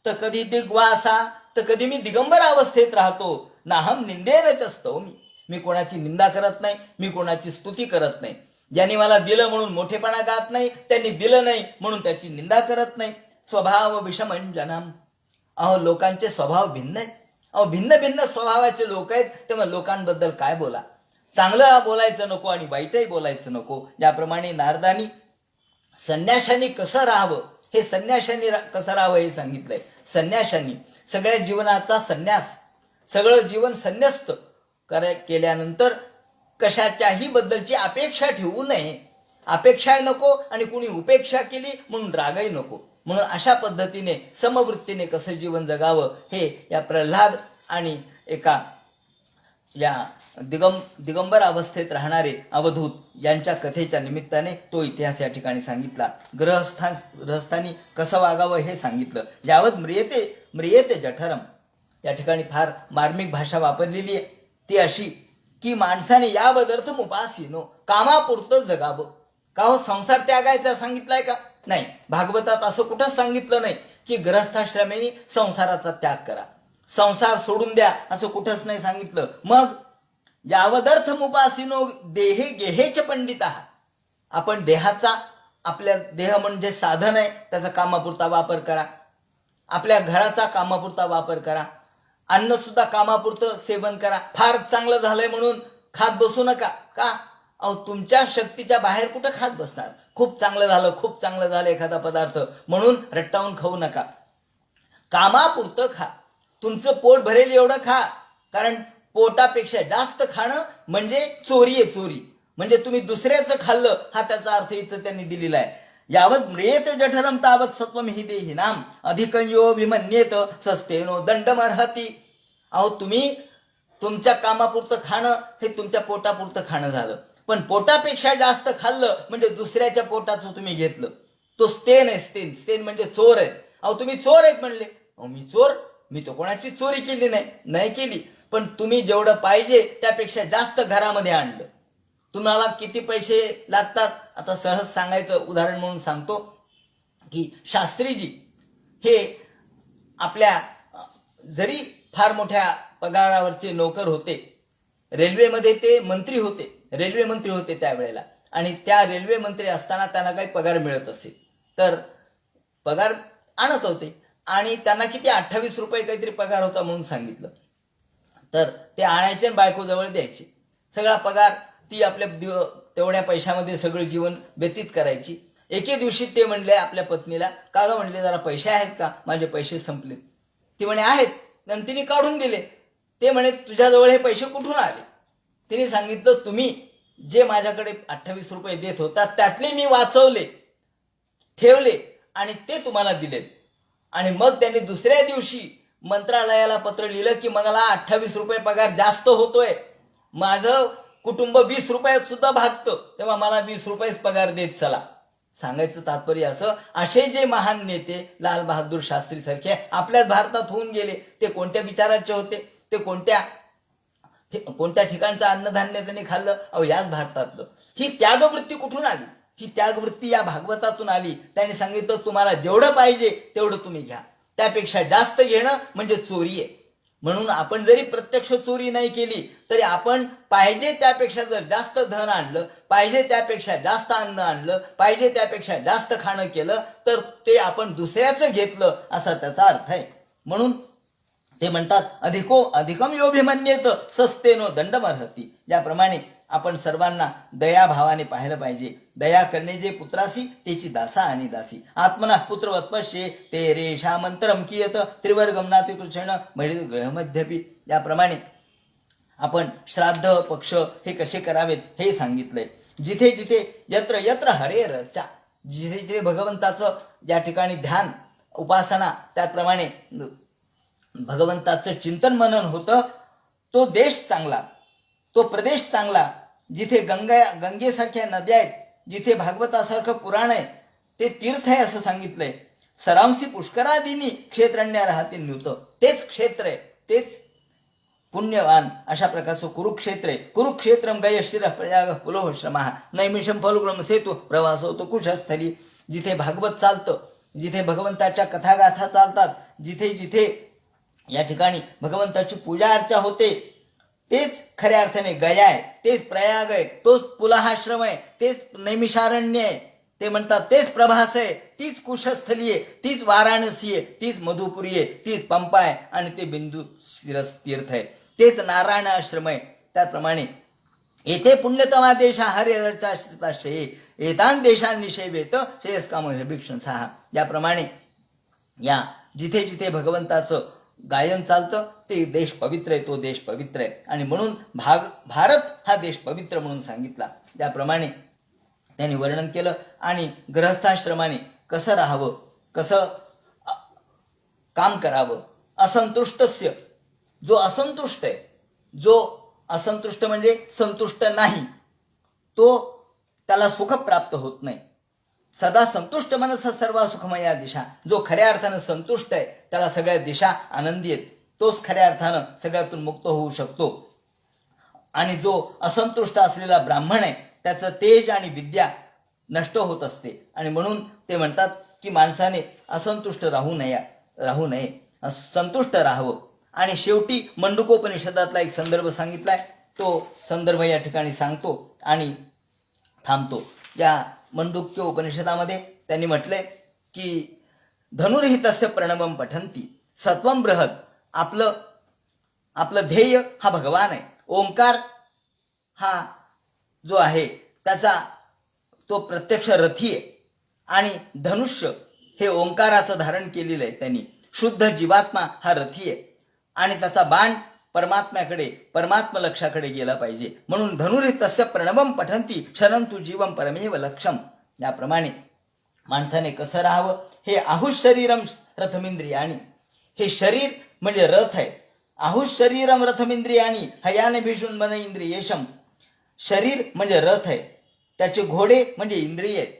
तर कधी दिग्वासा, तर कधी मी दिगंबर अवस्थेत राहतो. नाहम निंदेनच असतो. मी कोणाची निंदा करत नाही, मी कोणाची स्तुती करत नाही. ज्यांनी मला दिलं म्हणून मोठेपणा गात नाही, त्यांनी दिलं नाही म्हणून त्याची निंदा करत नाही. स्वभाव विषमंजनम. अहो लोकांचे स्वभाव भिन्न आहेत. अहो भिन्न भिन्न स्वभावाचे लोक आहेत, तेव्हा लोकांबद्दल काय बोला. चांगलं बोलायचं नको आणि वाईटही बोलायचं नको. ज्याप्रमाणे नारदानी संन्याशांनी कसं राहावं, हे संन्याशांनी कसं राहावं हे सांगितलंय. संन्याशांनी सगळ्या जीवनाचा संन्यास, सगळं जीवन संन्यस्त केल्यानंतर कशाच्याही बद्दलची अपेक्षा ठेवू नये. अपेक्षाही नको आणि कुणी उपेक्षा केली म्हणून रागही नको. म्हणून अशा पद्धतीने समवृत्तीने कसं जीवन जगावं हे या प्रल्हाद आणि एका या दिगंबर अवस्थेत राहणारे अवधूत यांच्या कथेच्या निमित्ताने तो इतिहास या ठिकाणी सांगितला. गृहस्थानी कसं वागावं हे सांगितलं. यावत म्रियते जठरम. या ठिकाणी फार मार्मिक भाषा वापरलेली आहे. ती अशी की माणसाने यावदर्थम उपासीनो, कामापुरतं जगावं. का हो संसार त्यागायचा सांगितलाय का. नाही, भागवतात असं कुठंच सांगितलं नाही की गृहस्थाश्रमेने संसाराचा त्याग करा, संसार सोडून द्या, असं कुठंच नाही सांगितलं. मग यावदर्थम उपासीनो देहे गेहेच पंडित आहात. आपण देहाचा, आपल्या देह म्हणजे साधन आहे, त्याचा कामापुरता वापर करा. आपल्या घराचा कामापुरता वापर करा. अन्न सुद्धा कामापुरतं सेवन करा. फार चांगलं झालंय म्हणून खात बसू नका. का. अहो तुमच्या शक्तीच्या बाहेर कुठं खात बसणार. खूप चांगलं झालं एखादा पदार्थ म्हणून रट्टावून खाऊ नका. कामापुरतं खा. तुमचं पोट भरेल एवढं खा. कारण पोटापेक्षा जास्त खाणं म्हणजे चोरी आहे. चोरी म्हणजे तुम्ही दुसऱ्याचं खाल्लं, हा त्याचा अर्थ इथं त्यांनी दिलेला आहे. यावत म्रियेत जठरम तावत सत्वम हि देही नाम अधिकयो विमन्येत सस्तेनो दंडमर्हती. अहो तुम्ही तुमच्या कामापुरतं खाणं हे तुमच्या पोटापुरतं खाणं झालं, पण पोटापेक्षा जास्त खाल्लं म्हणजे दुसऱ्याच्या पोटाचं तुम्ही घेतलं. तो स्तेन आहे. स्तेन म्हणजे चोर आहे. अहो तुम्ही चोर आहेत म्हणले. अहो मी चोर, मी तर कोणाची चोरी केली नाही केली, पण तुम्ही जेवढं पाहिजे त्यापेक्षा जास्त घरामध्ये आणलं. तुम्हाला किती पैसे लागतात आता सहज सांगायचं उदाहरण म्हणून सांगतो की शास्त्रीजी हे आपल्या जरी फार मोठ्या पगारावरचे नोकर होते, रेल्वेमध्ये ते मंत्री होते त्यावेळेला, आणि त्या रेल्वे मंत्री असताना त्यांना काही पगार मिळत असेल तर पगार आणत होते आणि त्यांना किती 28 रुपये काहीतरी पगार होता म्हणून सांगितलं. तर ते आणायचे आणि बायकोजवळ द्यायचे. सगळा पगार ती आपल्या तेवढ्या पैशामध्ये सगळं जीवन व्यतीत करायची. एके दिवशी ते म्हणले आपल्या पत्नीला, का गं म्हणले, जरा पैसे आहेत का, माझे पैसे संपलेत. ती म्हणे आहेत. नंतर तिने काढून दिले. ते म्हणे तुझ्याजवळ हे पैसे कुठून आले. तिने सांगितलं, तुम्ही जे माझ्याकडे 28 रुपये देत होता त्यातले मी वाचवले, ठेवले आणि ते तुम्हाला दिलेत. आणि मग त्यांनी दुसऱ्या दिवशी मंत्रालयाला पत्र लिहिलं की मला 28 रुपये पगार जास्त होतोय, माझं कुटुंब 20 रुपयात सुद्धा भागतं, तेव्हा मला 20 रुपयेच पगार देत चला. सांगायचं तात्पर्य असं, असे जे महान नेते लाल बहादूर शास्त्री सारखे आपल्याच भारतात होऊन गेले. ते कोणत्या विचाराचे होते, ते कोणत्या ठिकाणचं अन्नधान्य त्यांनी खाल्लं, अहो याच भारतातलं. ही त्यागवृत्ती कुठून आली, ही त्यागवृत्ती या भागवतातून आली. त्यांनी सांगितलं, तुम्हाला जेवढं पाहिजे तेवढं तुम्ही घ्या, त्यापेक्षा जास्त घेणं म्हणजे चोरी आहे. म्हणून आपण जरी प्रत्यक्ष चोरी नाही केली तरी आपण पाहिजे त्यापेक्षा जर जास्त धन आणलं, पाहिजे त्यापेक्षा जास्त अन्न आणलं, पाहिजे त्यापेक्षा जास्त खाणं केलं तर ते आपण दुसऱ्याचं घेतलं असा त्याचा अर्थ आहे. म्हणून ते म्हणतात, अधिकम योभिमन्येत सस्तेनो दंडमर्हती. ज्याप्रमाणे आपण सर्वांना दयाभावाने पाहिलं पाहिजे. दया करणे जे पुत्रासी त्याची दासा आणि दासी. आत्मना पुत्रवत पश्ये ते रेषा मंत्रम कियत त्रिवर्गम नातिकृष्ण मध्यपी. ज्याप्रमाणे आपण श्राद्ध पक्ष हे कसे करावेत हे सांगितलंय. जिथे जिथे यत्र यत्र हरे रचा, जिथे जिथे भगवंताचं ज्या ठिकाणी ध्यान उपासना, त्याप्रमाणे भगवंताचं चिंतन मनन होतं, तो देश चांगला, तो प्रदेश चांगला. जिथे गंगेसारख्या नद्या आहेत, जिथे भागवतासारखं पुराण आहे, ते तीर्थ आहे असं सांगितलंय. सरांशी पुष्करादीनी क्षेत्रण्या राहते न्यूत, तेच क्षेत्र आहे, तेच पुण्यवान अशा प्रकारचं कुरुक्षेत्र आहे. कुरुक्षेत्रम गयशिर प्रयाग पुलोह श्रमः नैमिषम फलुग्रम सेतु प्रवास होतो कुशस्थली. जिथे भागवत चालतं, जिथे भगवंताच्या कथागाथा चालतात, जिथे जिथे या ठिकाणी भगवंताची पूजा अर्चा होते, तेच खऱ्या अर्थाने गया आहे, तेच प्रयाग आहे, तोच पुलाहाश्रम आहे, तेच नैमिषारण्य आहे. ते म्हणतात तेच प्रभास आहे, तीच कुशस्थली आहे, तीच वाराणसी आहे, तीच मधुपुरी आहे, तीच पंपा आहे आणि ते बिंदू तीर्थ आहे, तेच नारायण आश्रम आहे. त्याप्रमाणे येथे पुण्यतमा देशा हरिहरचा श्रेय एतान देशांनिषेवेत श्रेयस्काम भिक्षणसाहा. ज्याप्रमाणे या जिथे जिथे भगवंताचं गायन चालतं ते देश पवित्र आहे, तो देश पवित्र आहे. आणि म्हणून भारत हा देश पवित्र म्हणून सांगितला. त्याप्रमाणे त्यांनी वर्णन केलं. आणि गृहस्थाश्रमाने कसं राहावं, कसं काम करावं. असंतुष्टस्य, जो असंतुष्ट आहे, जो असंतुष्ट म्हणजे संतुष्ट नाही, तो त्याला सुख प्राप्त होत नाही. सदा संतुष्ट मनस सर्व सुखमया दिशा. जो खऱ्या अर्थानं संतुष्ट आहे त्याला सगळ्या दिशा आनंदी आहेत, तोच खऱ्या अर्थानं सगळ्यातून मुक्त होऊ शकतो. आणि जो असंतुष्ट असलेला ब्राह्मण आहे त्याचं तेज आणि विद्या नष्ट होत असते. आणि म्हणून ते म्हणतात की माणसाने असंतुष्ट राहू नये, संतुष्ट राहावं. आणि शेवटी मंडुकोपनिषदातला एक संदर्भ सांगितलाय, तो संदर्भ या ठिकाणी सांगतो आणि थांबतो. या मंडुक्य उपनिषदामध्ये त्यांनी म्हटलंय की धनुर्हितस्य प्रणवम पठंती सत्वम बृहत. आपलं ध्येय हा भगवान आहे. ओंकार हा जो आहे त्याचा तो प्रत्यक्ष रथी आहे. आणि धनुष्य हे ओंकाराचं धारण केलेलं आहे त्यांनी. शुद्ध जीवात्मा हा रथी आहे आणि त्याचा बाण परमात्मा लक्षाकडे गेला पाहिजे. म्हणून धनुर्हितस्य प्रणवम पठंती शरंतु जीवम परमेव लक्षम. याप्रमाणे माणसाने कसं राहावं, हे आहुष शरीरम रथमिंद्रियाणी. हे शरीर म्हणजे रथ आहे. आहुष शरीरम रथमिंद्रियाणी हयाने भीषुन मन इंद्रियेशम. शरीर म्हणजे रथ आहे, त्याचे घोडे म्हणजे इंद्रिय आहेत.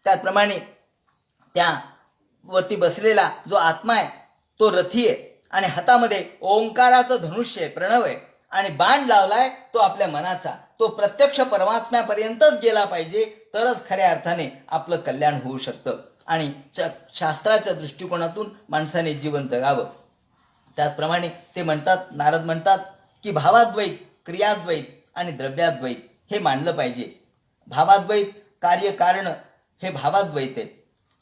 त्याप्रमाणे त्यावरती बसलेला जो आत्मा आहे तो रथी आहे आणि हातामध्ये ओंकाराचं धनुष्य आहे, प्रणव आहे. आणि बाण लावलाय तो आपल्या मनाचा, तो प्रत्यक्ष परमात्म्यापर्यंतच गेला पाहिजे, तरच खऱ्या अर्थाने आपलं कल्याण होऊ शकतं. आणि शास्त्राच्या दृष्टिकोनातून माणसाने जीवन जगावं. त्याचप्रमाणे ते म्हणतात, नारद म्हणतात की भावाद्वैत, क्रियाद्वैत आणि द्रव्याद्वैत हे मानलं पाहिजे. भावाद्वैत, कार्यकारण हे भावाद्वैत आहे.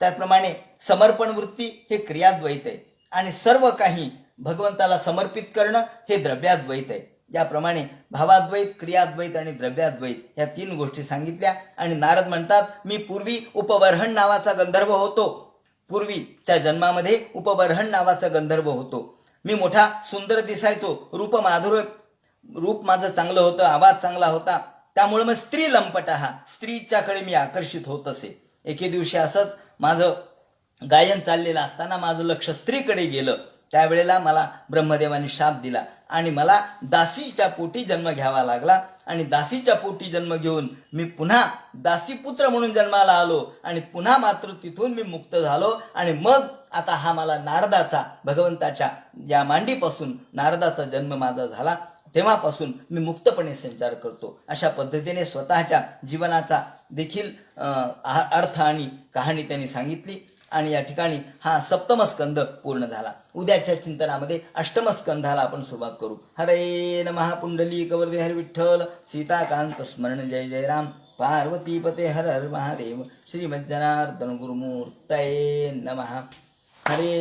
त्याचप्रमाणे समर्पण वृत्ती हे क्रियाद्वैत आहे आणि सर्व काही भगवंताला समर्पित करणं हे द्रव्याद्वैत आहे. ज्याप्रमाणे भावाद्वैत, क्रियाद्वैत आणि द्रव्याद्वैत या 3 गोष्टी सांगितल्या. आणि नारद म्हणतात मी पूर्वी उपबर्हण नावाचा गंधर्व होतो. पूर्वीच्या जन्मामध्ये उपबर्हण नावाचा गंधर्व होतो. मी मोठा सुंदर दिसायचो, रूप माझं चांगलं होतं, आवाज चांगला होता. त्यामुळे मग स्त्री लंपटहा, स्त्रीच्याकडे मी आकर्षित होत असे. एके दिवशी असंच माझं गायन चाललेलं असताना माझं लक्ष स्त्रीकडे गेलं. त्यावेळेला मला ब्रह्मदेवाने शाप दिला आणि मला दासीच्या पोटी जन्म घ्यावा लागला. आणि दासीच्या पोटी जन्म घेऊन मी पुन्हा दासीपुत्र म्हणून जन्माला आलो आणि पुन्हा मात्र तिथून मी मुक्त झालो. आणि मग आता हा मला नारदाचा, भगवंताच्या या मांडीपासून नारदाचा जन्म माझा झाला. तेव्हापासून मी मुक्तपणे संचार करतो. अशा पद्धतीने स्वतःच्या जीवनाचा देखील अर्थ आणि कहाणी त्यांनी सांगितली. आणि या ठिकाणी हा 7मा स्कंद पूर्ण झाला. उद्याच्या चिंतनामध्ये 8मा स्कंधाला आपण सुरुवात करू. हरे नमः. पुंडलिक वरदे हर विठ्ठल. सीताकांत स्मरण जय जय राम. पार्वतीपते हर हर महादेव. श्रीमज्जनार्दन गुरुमूर्तये नमः. हरे